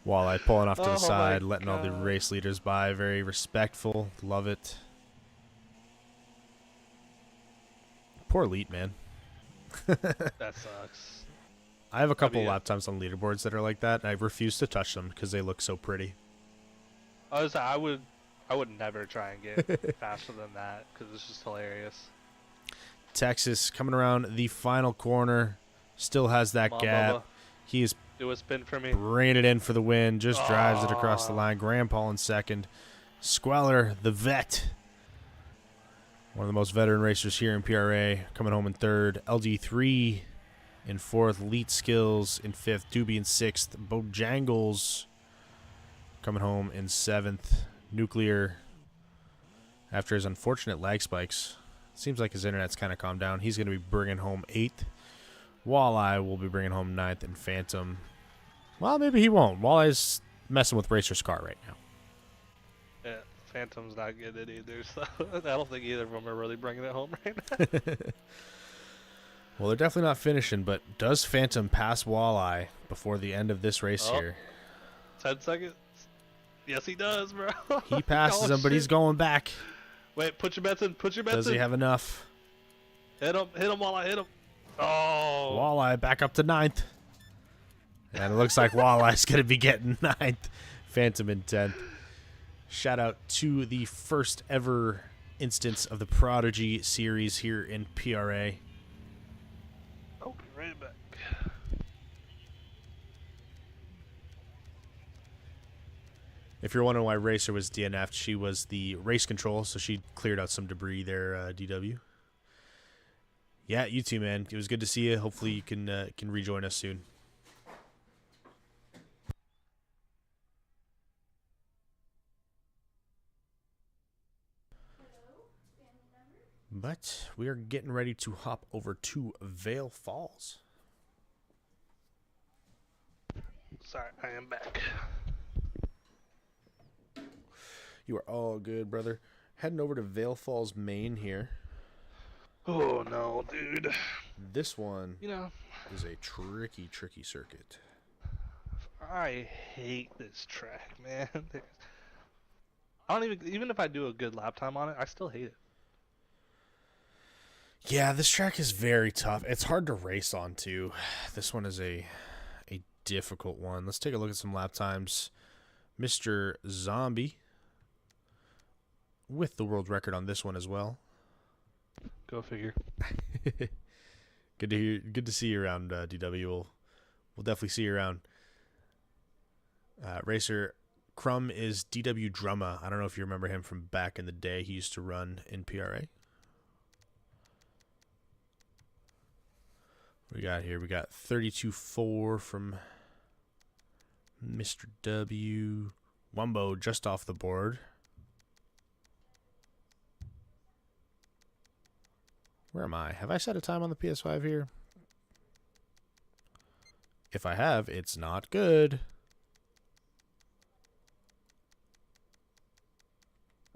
Walleye pulling off to the side, my letting all the God. race leaders by. Very respectful. Love it. Poor Leet, man. That sucks. I have a couple lap times on leaderboards that are like that, and I refuse to touch them because they look so pretty. I would never try and get faster than that because it's just hilarious. Texas coming around the final corner, still has that gap. Bubba. He is Do a spin for me. bringing it in for the win, just drives it across the line. Graham Paul in second. Squeller, the vet, one of the most veteran racers here in PRA, coming home in third. LG3 in fourth. Leet Skills in fifth. Doobie in sixth. Bojangles coming home in seventh. Nuclear, after his unfortunate lag spikes, seems like his internet's kind of calmed down. He's going to be bringing home eighth. Walleye will be bringing home ninth, and Phantom, well, maybe he won't. Walleye's messing with Racer's car right now. Yeah, Phantom's not getting it either, so I don't think either of them are really bringing it home right now. Well, they're definitely not finishing, but does Phantom pass Walleye before the end of this race here? 10 seconds? Yes, he does, bro. He passes him, but he's going back. Wait, put your bets in. Put your bets in. Does he have enough? Hit him Walleye, hit him. Oh. Walleye back up to ninth. And it looks like Walleye's going to be getting ninth. Phantom in 10th. Shout out to the first ever instance of the Prodigy series here in PRA. Oh, right back. If you're wondering why Racer was DNF'd, she was the race control, so she cleared out some debris there, DW. Yeah, you too, man. It was good to see you. Hopefully you can rejoin us soon. But we are getting ready to hop over to Vale Falls. Sorry, I am back. You are all good, brother. Heading over to Vale Falls, Maine here. Oh, no, dude. This one, you know, is a tricky, tricky circuit. I hate this track, man. I don't even if I do a good lap time on it, I still hate it. Yeah, this track is very tough. It's hard to race on, too. This one is a difficult one. Let's take a look at some lap times. Mr. Zombie with the world record on this one as well. Go figure. Good to see you around, DW. We'll definitely see you around. Racer Crumb is DW Drumma. I don't know if you remember him from back in the day. He used to run in PRA. What we got here? We got 32.4 from Mr. W. Wumbo just off the board. Where am I? Have I set a time on the PS5 here? If I have, it's not good.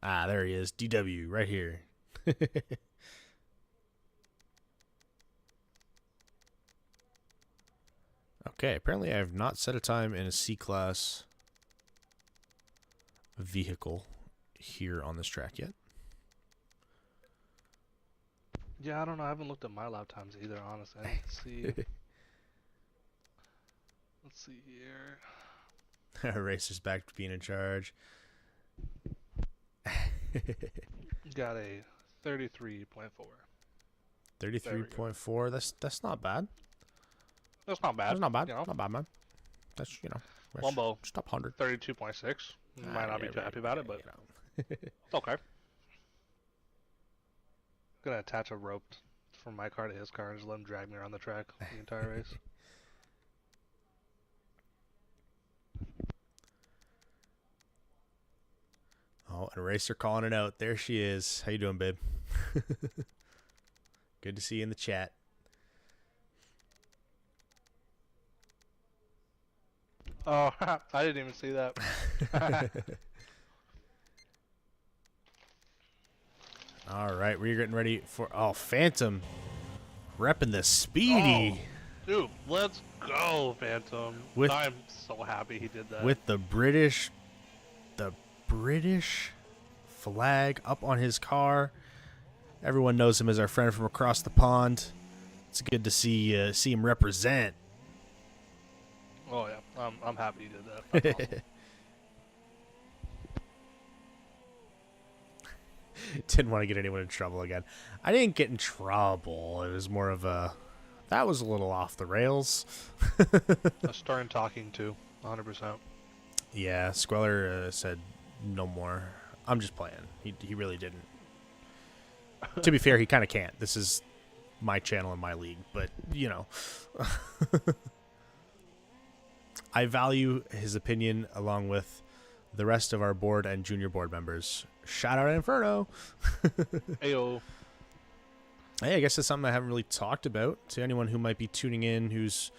Ah, there he is. DW, right here. Okay, apparently I have not set a time in a C-Class vehicle here on this track yet. Yeah, I don't know. I haven't looked at my lap times either, honestly. Let's see. Let's see here. Racer's back to being in charge. Got a 33.4. 33.4. That's not bad. That's not bad. That's not bad. You know? Not bad, man. That's, Wumbo. just up 100. 32.6. Might not be too happy about it, but it's okay. I'm gonna attach a rope from my car to his car and just let him drag me around the track the entire race. Oh, and Racer calling it out. There she is. How you doing, babe? Good to see you in the chat. Oh, I didn't even see that. All right, we're getting ready for... Oh, Phantom. Repping the Speedy. Oh, dude, let's go, Phantom. I'm so happy he did that. With the British flag up on his car. Everyone knows him as our friend from across the pond. It's good to see him represent. I'm happy you did that. That's awesome. Didn't want to get anyone in trouble again. I didn't get in trouble. It was more of a, that was a little off the rails. A stern talking to, 100%. Yeah, Squeller said no more. I'm just playing. He really didn't. To be fair, he kind of can't. This is my channel and my league, but you know. I value his opinion along with the rest of our board and junior board members. Shout out Inferno. Ayo. Hey, I guess that's something I haven't really talked about to anyone who might be tuning in who's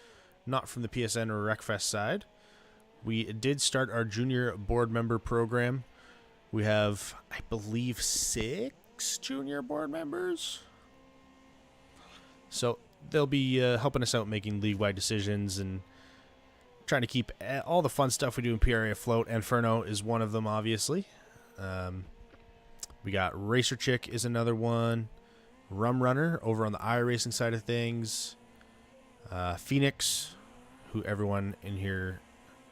not from the PSN or Wreckfest side. We did start our junior board member program. We have, I believe, 6 junior board members. So they'll be helping us out making league-wide decisions and trying to keep all the fun stuff we do in PRA afloat. Inferno is one of them, obviously. We got Racer Chick is another one. Rum Runner over on the iRacing side of things. Phoenix, who everyone in here,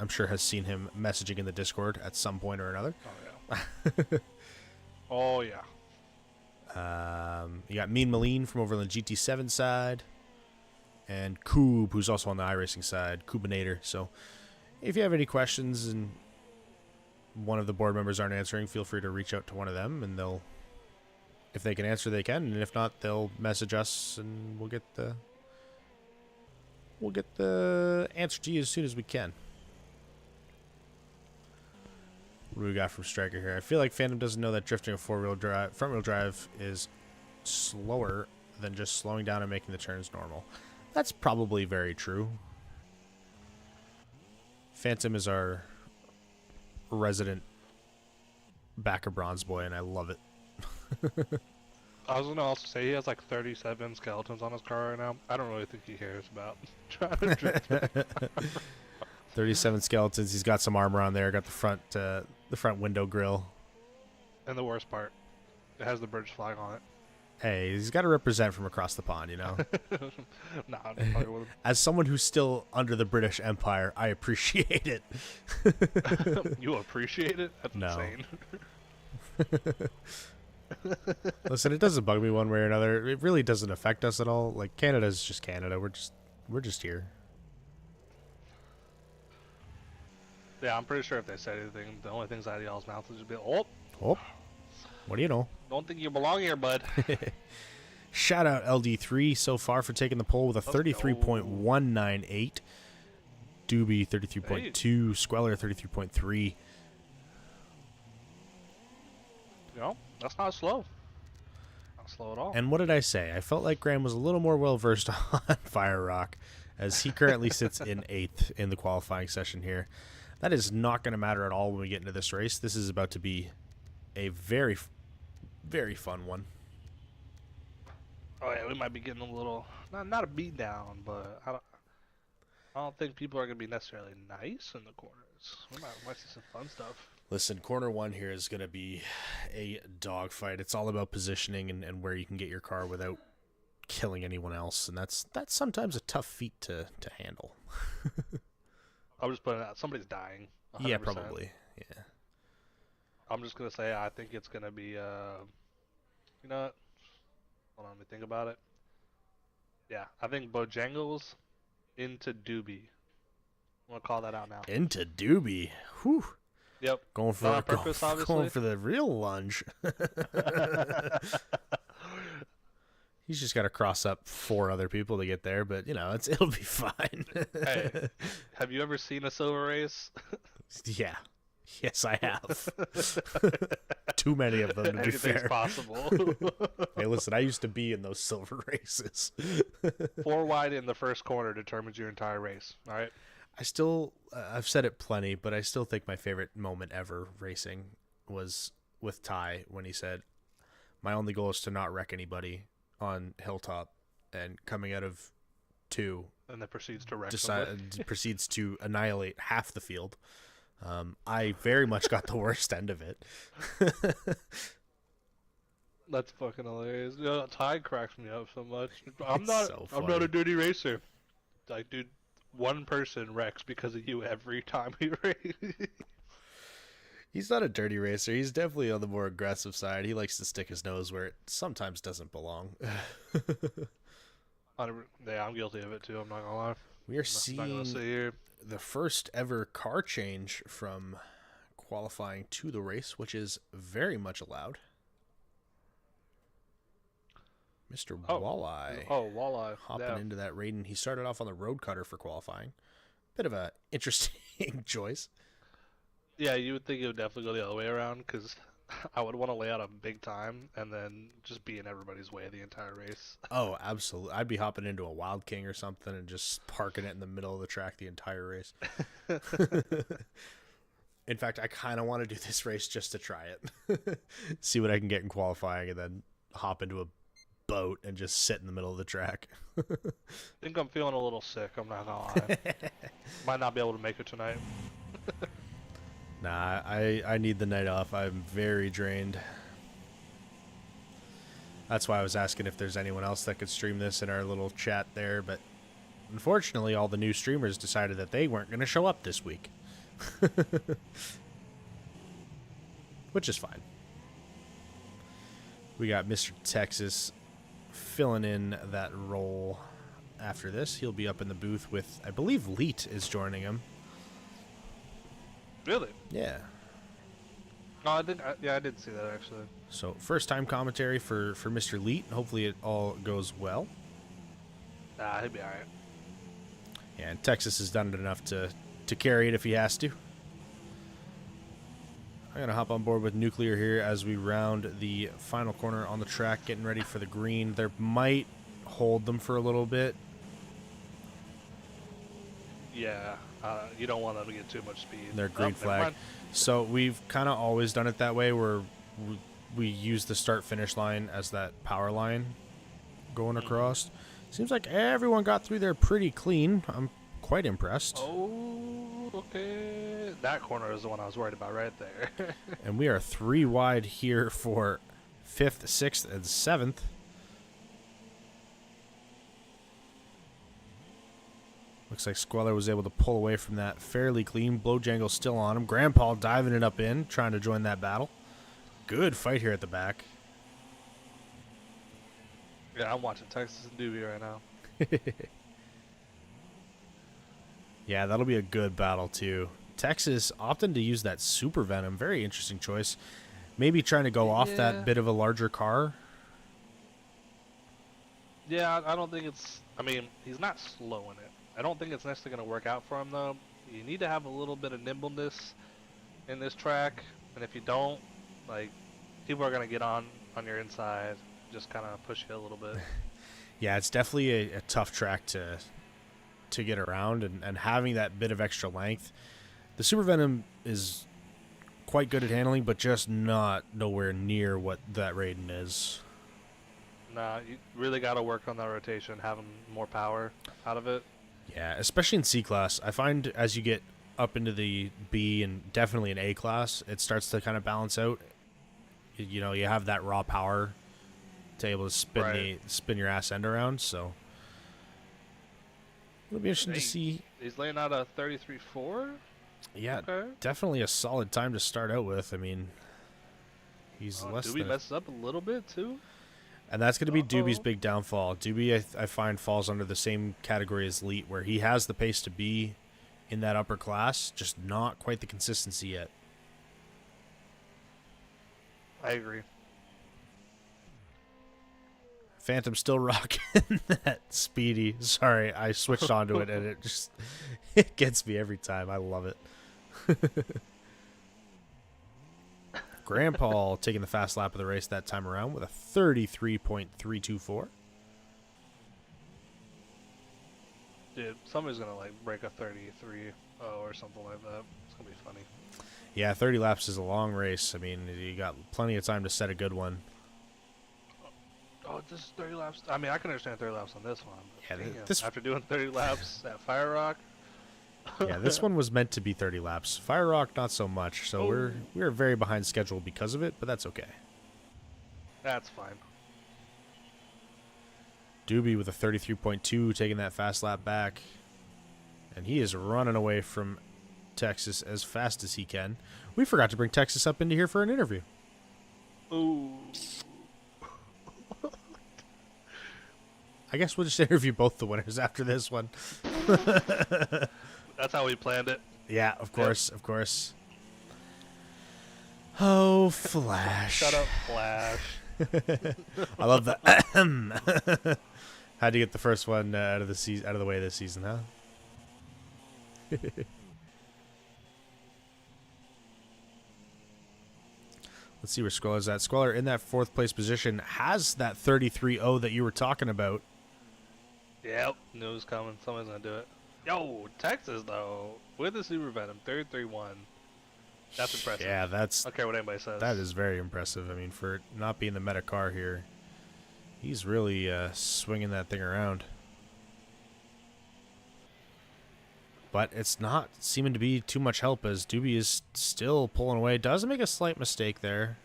I'm sure, has seen him messaging in the Discord at some point or another. Oh, yeah. You got Mean Maleen from over on the GT7 side. And Coob, who's also on the iRacing side. Coobinator. So if you have any questions and one of the board members aren't answering, feel free to reach out to one of them, and they'll, if they can answer, they can, and if not, they'll message us, and we'll get the answer to you as soon as we can. What do we got from Striker here? I feel like Phantom doesn't know that drifting a front-wheel drive is slower than just slowing down and making the turns normal. That's probably very true. Phantom is our resident backer bronze boy, and I love it. I was gonna also say he has like 37 skeletons on his car right now. I don't really think he cares about trying to drift. 37 skeletons. He's got some armor on there. Got the front window grill. And the worst part, it has the British flag on it. Hey, he's got to represent from across the pond, you know. Nah, I probably wouldn't. As someone who's still under the British Empire, I appreciate it. You appreciate it? That's no. insane. Listen, it doesn't bug me one way or another. It really doesn't affect us at all. Like, Canada's just Canada. We're just here. Yeah, I'm pretty sure if they said anything, the only things out of y'all's mouths would just be, oh, what do you know? Don't think you belong here, bud. Shout out LD3 so far for taking the poll with a 33.198. Doobie 33.2. Squeller 33.3. You know, that's not slow. Not slow at all. And what did I say? I felt like Graham was a little more well-versed on Fire Rock, as he currently sits in 8th in the qualifying session here. That is not going to matter at all when we get into this race. This is about to be a very, very fun one. Oh yeah, we might be getting a little, not a beat down, but I don't think people are going to be necessarily nice in the corners. We might see some fun stuff. Listen, corner 1 here is going to be a dogfight. It's all about positioning and where you can get your car without killing anyone else, and that's sometimes a tough feat to handle. I'll just put it out. Somebody's dying. 100%. Yeah, probably. Yeah. I'm just gonna say I think it's gonna be. You know what? Hold on, let me think about it. Yeah, I think Bojangles into Doobie. I'm gonna call that out now. Into Doobie. Whew. Yep. Going for on purpose, obviously. Going for the real lunge. He's just got to cross up 4 other people to get there, but you know, it'll be fine. Hey, have you ever seen a silver race? Yeah. Yes, I have. Too many of them, to be fair. Anything's possible. Hey, listen, I used to be in those silver races. 4 wide in the first corner determines your entire race. All right. I've said it plenty, but I still think my favorite moment ever racing was with Ty when he said, "My only goal is to not wreck anybody on Hilltop," and coming out of 2, and then proceeds to wreck proceeds to annihilate half the field. I very much got the worst end of it. That's fucking hilarious. You know, Ty cracks me up so much. I'm not a dirty racer. Like, dude, one person wrecks because of you every time we race. He's not a dirty racer. He's definitely on the more aggressive side. He likes to stick his nose where it sometimes doesn't belong. Yeah, I'm guilty of it too. I'm not gonna lie. We are Not gonna seeing sit here. the first ever car change from qualifying to the race, which is very much allowed. Mr. Walleye. Oh, Walleye. Hopping into that raid, and he started off on the road cutter for qualifying. Bit of a interesting choice. Yeah, you would think it would definitely go the other way around, because I would want to lay out a big time and then just be in everybody's way the entire race. Oh, absolutely. I'd be hopping into a Wild King or something and just parking it in the middle of the track the entire race. In fact, I kind of want to do this race just to try it. See what I can get in qualifying and then hop into a boat and just sit in the middle of the track. I think I'm feeling a little sick, I'm not gonna lie. Might not be able to make it tonight. Nah, I need the night off. I'm very drained. That's why I was asking if there's anyone else that could stream this in our little chat there, but unfortunately all the new streamers decided that they weren't going to show up this week. Which is fine. We got Mr. Texas filling in that role after this. He'll be up in the booth with, I believe Leet is joining him. Really? Yeah. No, I did see that actually. So first time commentary for Mr. Leet. Hopefully it all goes well. Nah, he'll be alright. Yeah, and Texas has done it enough to carry it if he has to. I'm going to hop on board with Nuclear here as we round the final corner on the track, getting ready for the green. There might hold them for a little bit. Yeah, you don't want them to get too much speed. Their green flag. So we've kind of always done it that way where we use the start-finish line as that power line going across. Seems like everyone got through there pretty clean. I'm quite impressed. Oh, okay. That corner is the one I was worried about right there. And we are 3 wide here for 5th, 6th, and 7th. Looks like Squeller was able to pull away from that fairly clean. Blowjangle's still on him. Grandpa diving it up in, trying to join that battle. Good fight here at the back. Yeah, I'm watching Texas and Doobie right now. Yeah, that'll be a good battle, too. Texas opting to use that Super Venom. Very interesting choice. Maybe trying to go off that bit of a larger car. Yeah, I don't think it's... I mean, he's not slow in it. I don't think it's necessarily going to work out for him, though. You need to have a little bit of nimbleness in this track. And if you don't, like, people are going to get on your inside. Just kind of push you a little bit. Yeah, it's definitely a tough track to get around. And having that bit of extra length. The Super Venom is quite good at handling, but just nowhere near what that Raiden is. Nah, you really got to work on that rotation, having more power out of it. Yeah, especially in C-Class. I find as you get up into the B and definitely in A-Class, it starts to kind of balance out. You know, you have that raw power to able to spin your ass end around, so it'll be interesting to see. He's laying out a 33.4? Yeah, okay. Definitely a solid time to start out with. I mean, he's less Doobie than... messes up a little bit, too? And that's going to be Doobie's big downfall. Doobie, I find, falls under the same category as Leet, where he has the pace to be in that upper class, just not quite the consistency yet. I agree. Phantom still rocking that speedy. Sorry, I switched onto it, and it gets me every time. I love it. Grandpa taking the fast lap of the race that time around with a 33.324. Dude, somebody's going to, like, break a 33 or something like that. It's going to be funny. Yeah, 30 laps is a long race. I mean, you got plenty of time to set a good one. Oh, this is 30 laps. I mean, I can understand 30 laps on this one. But Yeah, after doing 30 laps at Fire Rock. Yeah, this one was meant to be 30 laps. Fire Rock, not so much. So we're very behind schedule because of it, but that's okay. That's fine. Doobie with a 33.2 taking that fast lap back. And he is running away from Texas as fast as he can. We forgot to bring Texas up into here for an interview. Ooh. I guess we'll just interview both the winners after this one. That's how we planned it. Yeah, of course, of course. Oh, Flash. Shut up, Flash. I love that. How'd you get the first one out of the way this season, huh? Let's see where Squaller's at. Squaller in that 4th place position has that 33-0 that you were talking about. Yep, knew it was coming. Somebody's gonna do it. Yo, Texas though, with the Super Venom, 33-1. That's impressive. Yeah, I don't care what anybody says. that is very impressive. I mean, for not being the meta car here, he's really swinging that thing around. But it's not seeming to be too much help as Doobie is still pulling away. Does make a slight mistake there.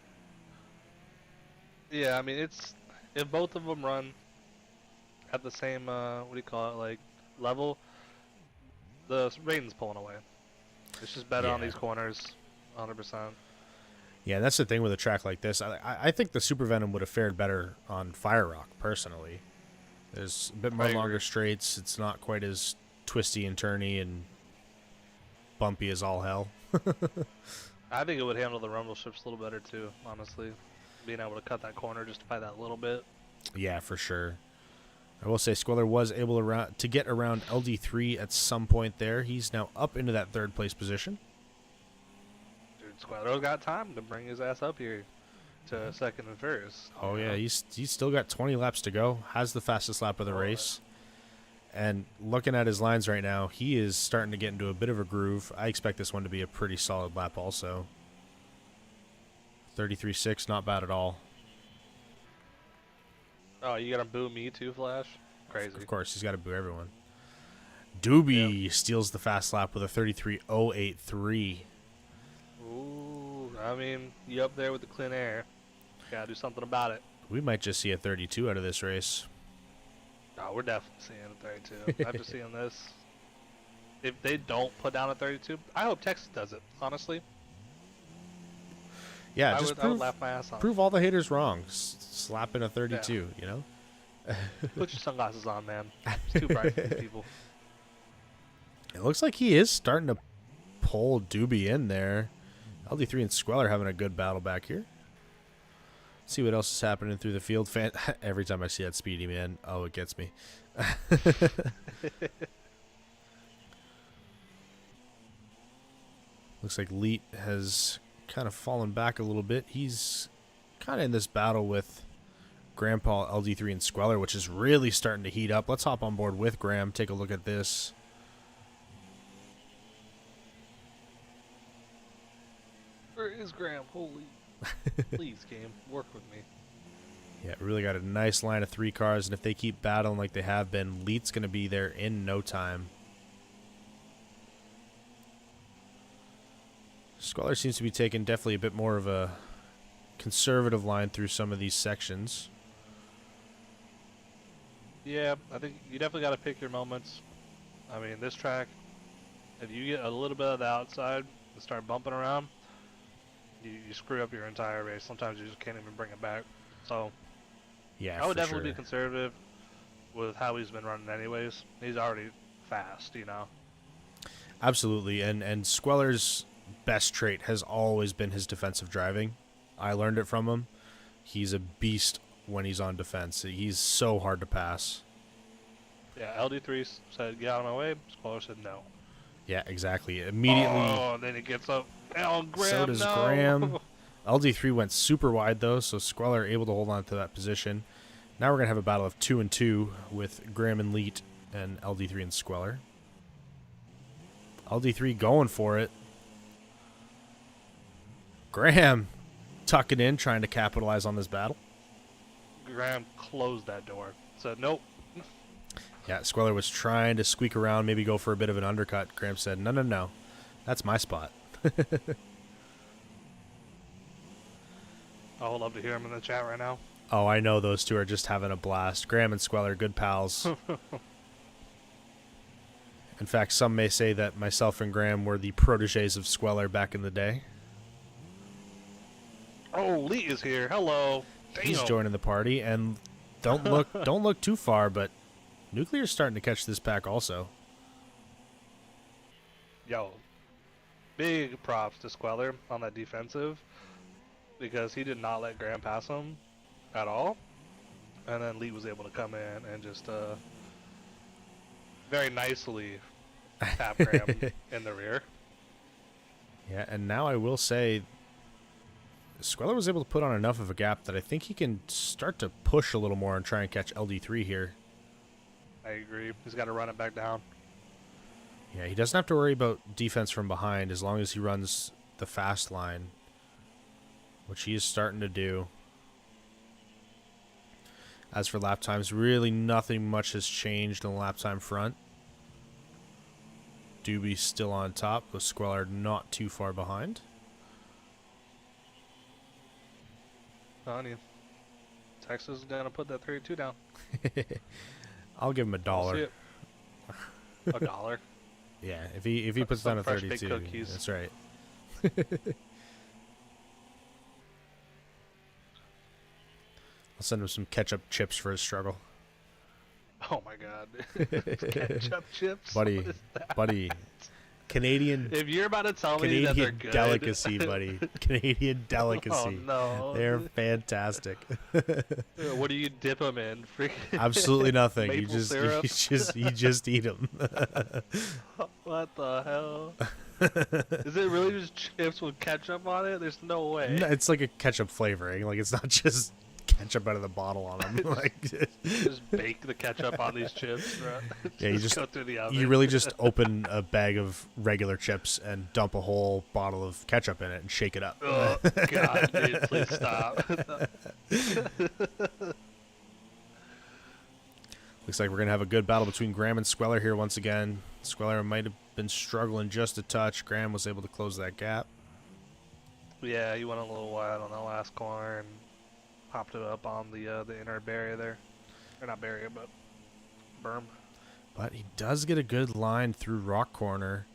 Yeah, I mean, it's if both of them run at the same like level, the rating's pulling away. It's just better on these corners, 100%. Yeah, that's the thing with a track like this. I think the Super Venom would have fared better on Fire Rock, personally. There's a bit more longer straights. It's not quite as twisty and turny and bumpy as all hell. I think it would handle the rumble strips a little better too, honestly. Being able to cut that corner just by that little bit. Yeah, for sure. I will say Squiller was able to get around LD3 at some point there. He's now up into that 3rd place position. Dude, Squadro's got time to bring his ass up here to 2nd and 1st. Oh, yeah, he's still got 20 laps to go. Has the fastest lap of the race. And looking at his lines right now, he is starting to get into a bit of a groove. I expect this one to be a pretty solid lap also. 33.6, not bad at all. Oh, you gotta boo me too, Flash? Crazy. Of course, he's got to boo everyone. Doobie steals the fast lap with a 33.083. Ooh, I mean, you up there with the clean air. Gotta do something about it. We might just see a 32 out of this race. No, we're definitely seeing a 32. After seeing this, if they don't put down a 32, I hope Texas does it, honestly. Yeah, I would laugh my ass off. Prove all the haters wrong. Slap in a 32, you know? Put your sunglasses on, man. It's too bright for these people. It looks like he is starting to pull Doobie in there. LD3 and Squeller having a good battle back here. See what else is happening through the field. Every time I see that Speedy, man, oh, it gets me. Looks like Leet has kind of fallen back a little bit. He's kind of in this battle with Grandpa, LD3, and Squeller, which is really starting to heat up. Let's hop on board with Graham, take a look at this. Where is Graham? Holy. Please, game, work with me. Yeah, really got a nice line of 3 cars, and if they keep battling like they have been, Leet's going to be there in no time. Squeller seems to be taking definitely a bit more of a conservative line through some of these sections. Yeah, I think you definitely got to pick your moments. I mean, this track, if you get a little bit of the outside and start bumping around, you screw up your entire race. Sometimes you just can't even bring it back. So, yeah, I would definitely be conservative with how he's been running anyways. He's already fast, you know. Absolutely, and Squeller's best trait has always been his defensive driving. I learned it from him. He's a beast when he's on defense. He's so hard to pass. Yeah, LD3 said, get out of my way. Squeller said no. Yeah, exactly. Immediately. Oh, and then he gets up. Oh, Graham, so does no. Graham. LD3 went super wide, though, so Squeller able to hold on to that position. Now we're going to have a battle of 2 and 2 with Graham and Leet and LD3 and Squeller. LD3 going for it. Graham tucking in, trying to capitalize on this battle. Graham closed that door. Said, nope. Yeah, Squeller was trying to squeak around, maybe go for a bit of an undercut. Graham said, no, no, no. That's my spot. I would love to hear him in the chat right now. Oh, I know those two are just having a blast. Graham and Squeller, good pals. In fact, some may say that myself and Graham were the proteges of Squeller back in the day. Oh, Lee is here. Hello. Damn. He's joining the party, and don't look too far, but Nuclear's starting to catch this pack also. Yo, big props to Squeller on that defensive, because he did not let Graham pass him at all, and then Lee was able to come in and just very nicely tap Graham in the rear. Yeah, and now I will say Squeller was able to put on enough of a gap that I think he can start to push a little more and try and catch LD3 here. I agree. He's got to run it back down. Yeah, he doesn't have to worry about defense from behind as long as he runs the fast line, which he is starting to do. As for lap times, really nothing much has changed on the lap time front. Doobie's still on top, with Squeller not too far behind. Honey, Texas is gonna put that 32 down. I'll give him $1. $1. Yeah, if he puts down a fresh 32, baked cookies. that's right. I'll send him some ketchup chips for his struggle. Oh my god. Ketchup chips? Buddy, What is that? buddy. Canadian If you're about to tell me that they're Canadian good. delicacy, buddy. Canadian delicacy. Oh no. They're fantastic. What do you dip them in? Freaking Absolutely nothing. You maple just syrup? you just eat them. What the hell? Is it really just chips with ketchup on it? There's no way. It's like a ketchup flavoring. Like, it's not just ketchup out of the bottle on them. Like, Just bake the ketchup on these chips, bro. yeah, you just go through the oven. you really just open a bag of regular chips and dump a whole bottle of ketchup in it and shake it up. Oh god, dude, please stop. Looks like we're gonna have a good battle between Graham and Squeller here once again. Squeller might have been struggling just a touch. Graham was able to close that gap. Yeah, he went a little wide on the last corner and popped it up on the inner barrier there. Or not barrier, but berm. But he does get a good line through rock corner.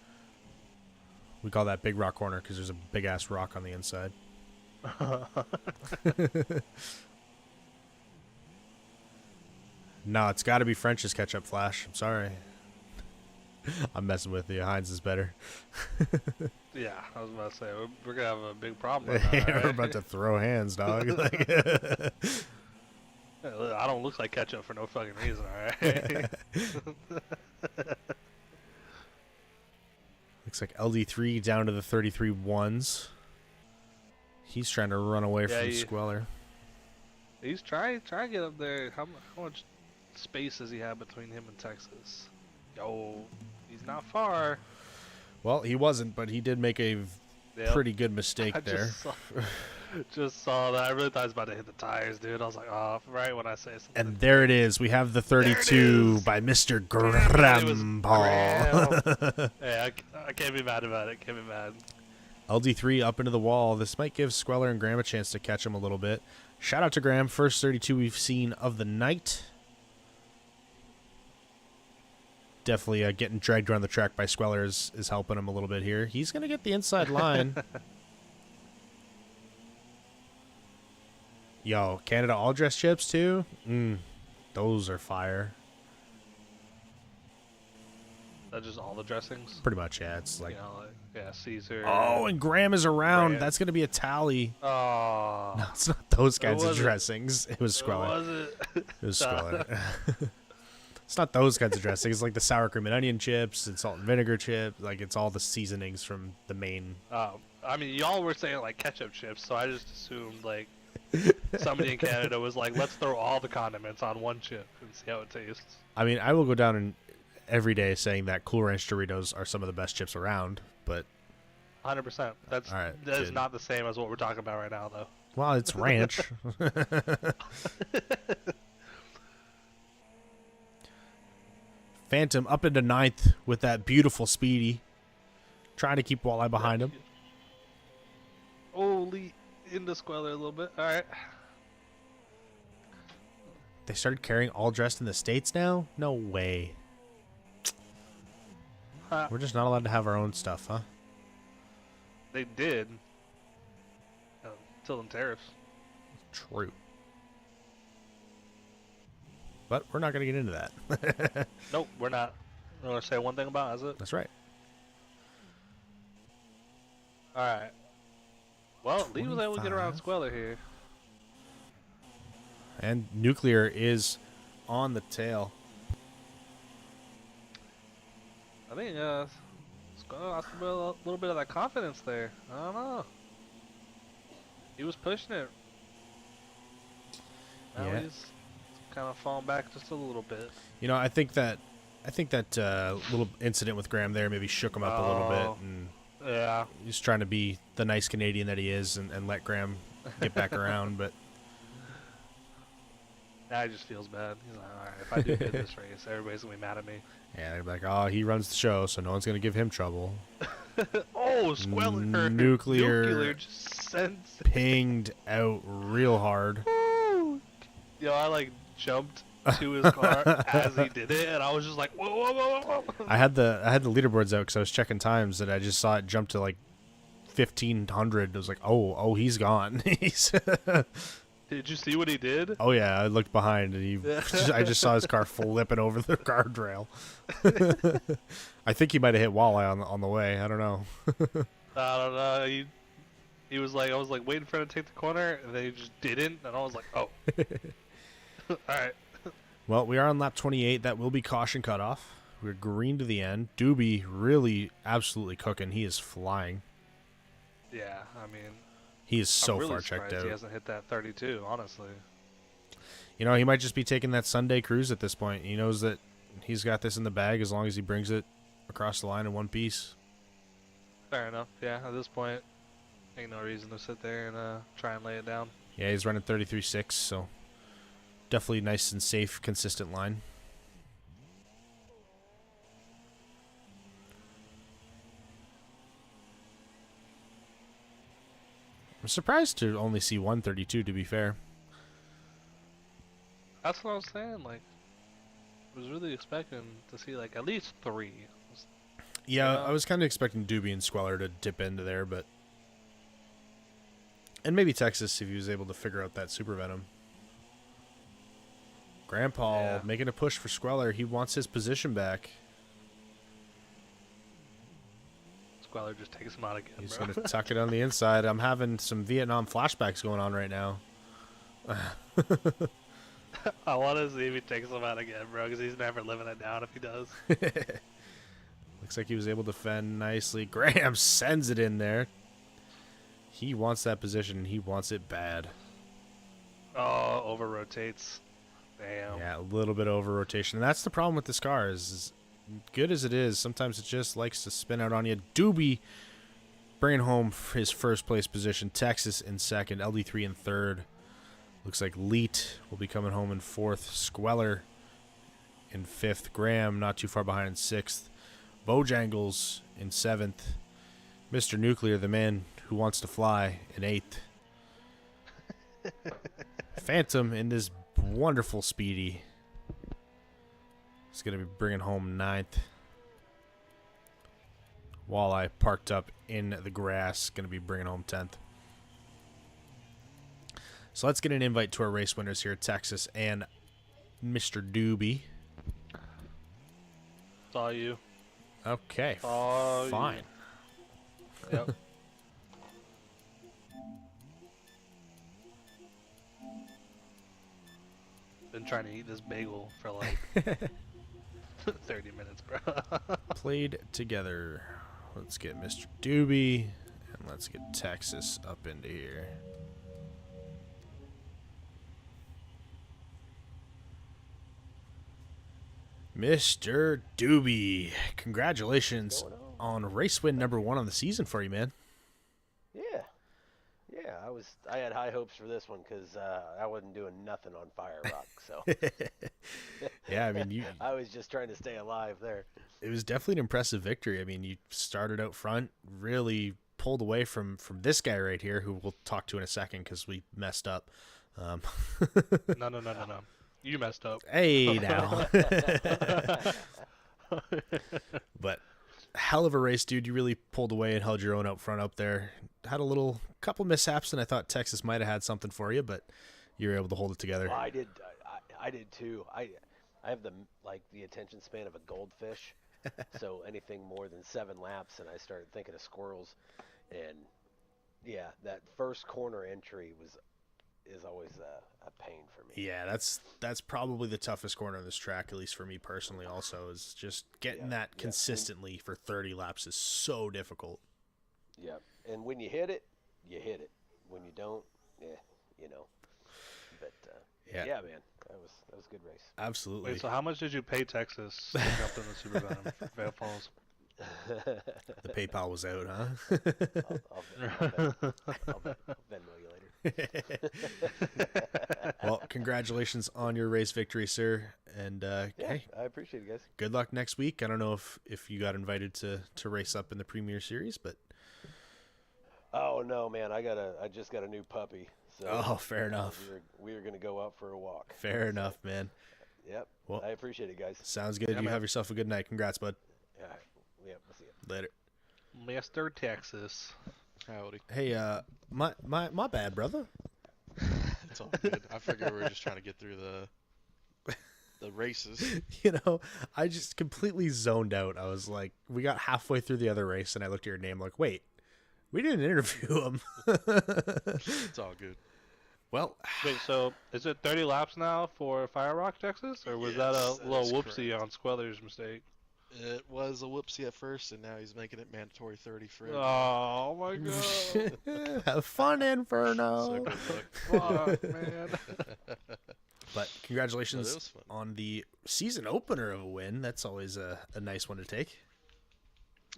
We call that big rock corner because there's a big ass rock on the inside. No, it's got to be French's ketchup flash. I'm sorry. I'm messing with you. Heinz is better. Yeah, I was about to say, we're going to have a big problem right now, We're right? about to throw hands, dog. Like, I don't look like ketchup for no fucking reason, alright? looks like LD3 down to the 33 ones. He's trying to run away from Squeller. He's trying to get up there. How much space does he have between him and Texas? Yo, he's not far. Well, he wasn't, but he did make a pretty good mistake I there. Just saw that. I really thought I was about to hit the tires, dude. I was like, oh, right when I say something. And there it is. We have the 32 by Mr. Graham Paul. Hey, I can't be mad about it. Can't be mad. LD3 up into the wall. This might give Squeller and Graham a chance to catch him a little bit. Shout out to Graham. First 32 we've seen of the night. Definitely getting dragged around the track by Squeller is helping him a little bit here. He's going to get the inside line. Yo, Canada all dress chips too? Those are fire. That's just all the dressings? Pretty much, yeah. It's like, yeah, Caesar. oh, and Graham is around. Graham. That's going to be a tally. Oh. No, it's not those kinds of wasn't. dressings. It was Squeller. Was it? It was Squeller. It's not those kinds of dressings. It's like the sour cream and onion chips and salt and vinegar chips. Like, it's all the seasonings from the main. I mean, y'all were saying like ketchup chips, so I just assumed like somebody in Canada was like, let's throw all the condiments on one chip and see how it tastes. I mean, I will go down and every day saying that Cool Ranch Doritos are some of the best chips around, but 100%. That's all right, that is good. not the same as what we're talking about right now, though. Well, it's ranch. Phantom up into ninth with that beautiful Speedy. Trying to keep Walleye behind him. Holy, into Squeller a little bit. All right. They started carrying all dressed in the States now? No way. We're just not allowed to have our own stuff, huh? They did. Till them tariffs. True. But we're not going to get into that. Nope, we're not. I'm going to say one thing about it, is it? That's right. Alright. Well, Lee was able to get around Squeller here. And Nuclear is on the tail. I think Squeller lost a little bit of that confidence there. I don't know. He was pushing it. Now he's kind of falling back just a little bit. You know, I think that little incident with Graham there maybe shook him up a little bit, and yeah, he's trying to be the nice Canadian that he is and let Graham get back around. But now he just feels bad. He's like, all right, if I do good this race, everybody's gonna be mad at me. Yeah, they're like, oh, he runs the show, so no one's gonna give him trouble. Oh, Squeller! Nuclear just sends pinged out real hard. Yo, I like jumped to his car as he did it, and I was just like, whoa, whoa, whoa, whoa. I had the leaderboards out because I was checking times, and I just saw it jump to like 1,500. I was like, oh, he's gone. Did you see what he did? Oh yeah, I looked behind, and I just saw his car flipping over the guardrail. I think he might have hit Walleye on the way. I don't know. I don't know. He was like, I was like waiting for him to take the corner, and then he just didn't, and I was like, oh. All right. Well, we are on lap 28. That will be caution cutoff. We're green to the end. Doobie really absolutely cooking. He is flying. Yeah, I mean, he is so really far checked out. He hasn't hit that 32, honestly. You know, he might just be taking that Sunday cruise at this point. He knows that he's got this in the bag as long as he brings it across the line in one piece. Fair enough. Yeah, at this point, ain't no reason to sit there and try and lay it down. Yeah, he's running 33.6, so definitely nice and safe, consistent line. I'm surprised to only see 132, to be fair. That's what I was saying. Like, I was really expecting to see like at least 3. Yeah, I was kind of expecting Doobie and Squeller to dip into there, but and maybe Texas if he was able to figure out that Super Venom. Grandpa making a push for Squeller. He wants his position back. Squeller just takes him out again. He's going to tuck it on the inside. I'm having some Vietnam flashbacks going on right now. I want to see if he takes him out again, bro, because he's never living it down if he does. Looks like he was able to fend nicely. Graham sends it in there. He wants that position. He wants it bad. Oh, over rotates. Damn. Yeah, a little bit over rotation. And that's the problem with this car is good as it is, sometimes it just likes to spin out on you. Doobie bringing home his first place position. Texas in second. LD3 in third. Looks like Leet will be coming home in fourth. Squeller in fifth. Graham not too far behind in sixth. Bojangles in seventh. Mr. Nuclear, the man who wants to fly, in eighth. Phantom in this wonderful Speedy. He's going to be bringing home ninth. Walleye parked up in the grass. Going to be bringing home 10th. So let's get an invite to our race winners here, Texas and Mr. Doobie. Saw you. Okay, fine. Yep. Been trying to eat this bagel for like 30 minutes, bro. Played together. Let's get Mr. Doobie and let's get Texas up into here. Mr. Doobie, congratulations on race win number 1 on the season for you, man. Yeah, I had high hopes for this one because I wasn't doing nothing on Fire Rock, so yeah, I mean, I was just trying to stay alive there. It was definitely an impressive victory. I mean, you started out front, really pulled away from this guy right here, who we'll talk to in a second because we messed up. No. You messed up. Hey, now. But hell of a race, dude. You really pulled away and held your own up front up there. Had a couple mishaps, and I thought Texas might have had something for you, but you were able to hold it together. Well, I did. I did too. I have the attention span of a goldfish, so anything more than 7 laps, and I started thinking of squirrels. And yeah, that first corner entry is always a pain for me. Yeah, that's probably the toughest corner of this track, at least for me personally. Also, is just getting that consistently for 30 laps is so difficult. Yeah, and when you hit it, you hit it. When you don't, you know. But yeah, man, that was a good race. Absolutely. Wait, so how much did you pay Texas to jump in the Super Venom for Vail Falls? The PayPal was out, huh? I'll Venmo you later. Well, congratulations on your race victory, sir. And hey, I appreciate it, guys. Good luck next week. I don't know if you got invited to race up in the Premier Series, but oh no, man, I just got a new puppy. So fair enough. We were gonna go out for a walk. Fair enough, man. Yep. Well, I appreciate it, guys. Sounds good. You have yourself a good night. Congrats, bud. Yeah. Yep. We'll see you Later. Mr. Texas. Howdy. Hey, my bad, brother. It's all good. I figured we were just trying to get through the races. You know, I just completely zoned out. I was like, we got halfway through the other race, and I looked at your name like, wait, we didn't interview him. It's all good. Well, wait, so is it 30 laps now for Fire Rock, Texas? Or was that a little whoopsie correct. on Squeller's mistake? It was a whoopsie at first, and now he's making it mandatory 30 for everyone. Oh my god. have fun, So Inferno. good luck. Fuck, man. But congratulations was fun. on the season opener of a win. That's always a nice one to take.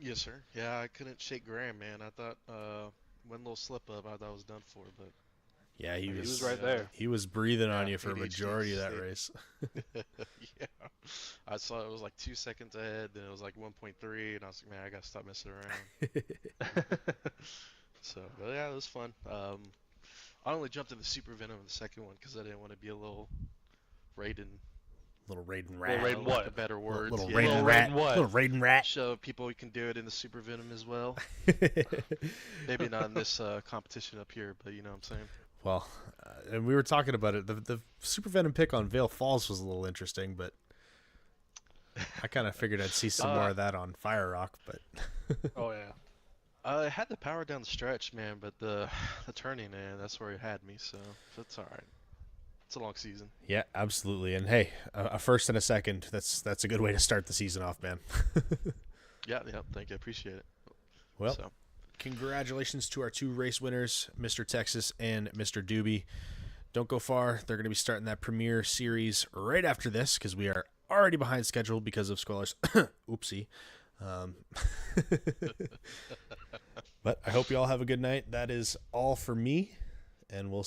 Yes, sir. Yeah, I couldn't shake Graham, man. I thought one little slip up, I thought I was done for, but Yeah, he was right there. He was breathing on Yeah, you for a ADHD majority of that state. race. yeah. I saw it was like 2 seconds ahead, then it was like 1.3, and I was like, man, I gotta stop messing around. So, but yeah, it was fun. I only jumped in the Super Venom in the second one because I didn't want to be a little Raiden. Little Raiden Little rat. Raiden Lack what? of better words. Little yeah. Raiden Little rat. Raiden what? Little Raiden rat. Show people we can do it in the Super Venom as well. Maybe not in this competition up here, but you know what I'm saying. Well, and we were talking about it. The Super Venom pick on Vail Falls was a little interesting, but I kind of figured I'd see some more of that on Fire Rock. But Oh yeah. I had the power down the stretch, man, but the turning, man, that's where it had me. So that's all right. It's a long season. yeah, absolutely. And hey, a first and a second. That's a good way to start the season off, man. Yeah. Thank you. I appreciate it. Well, So, congratulations to our 2 race winners, Mr. Texas and Mr. Doobie. Don't go far. They're going to be starting that Premier Series right after this because we are already behind schedule because of Squallers. Oopsie. But I hope you all have a good night. That is all for me, and we'll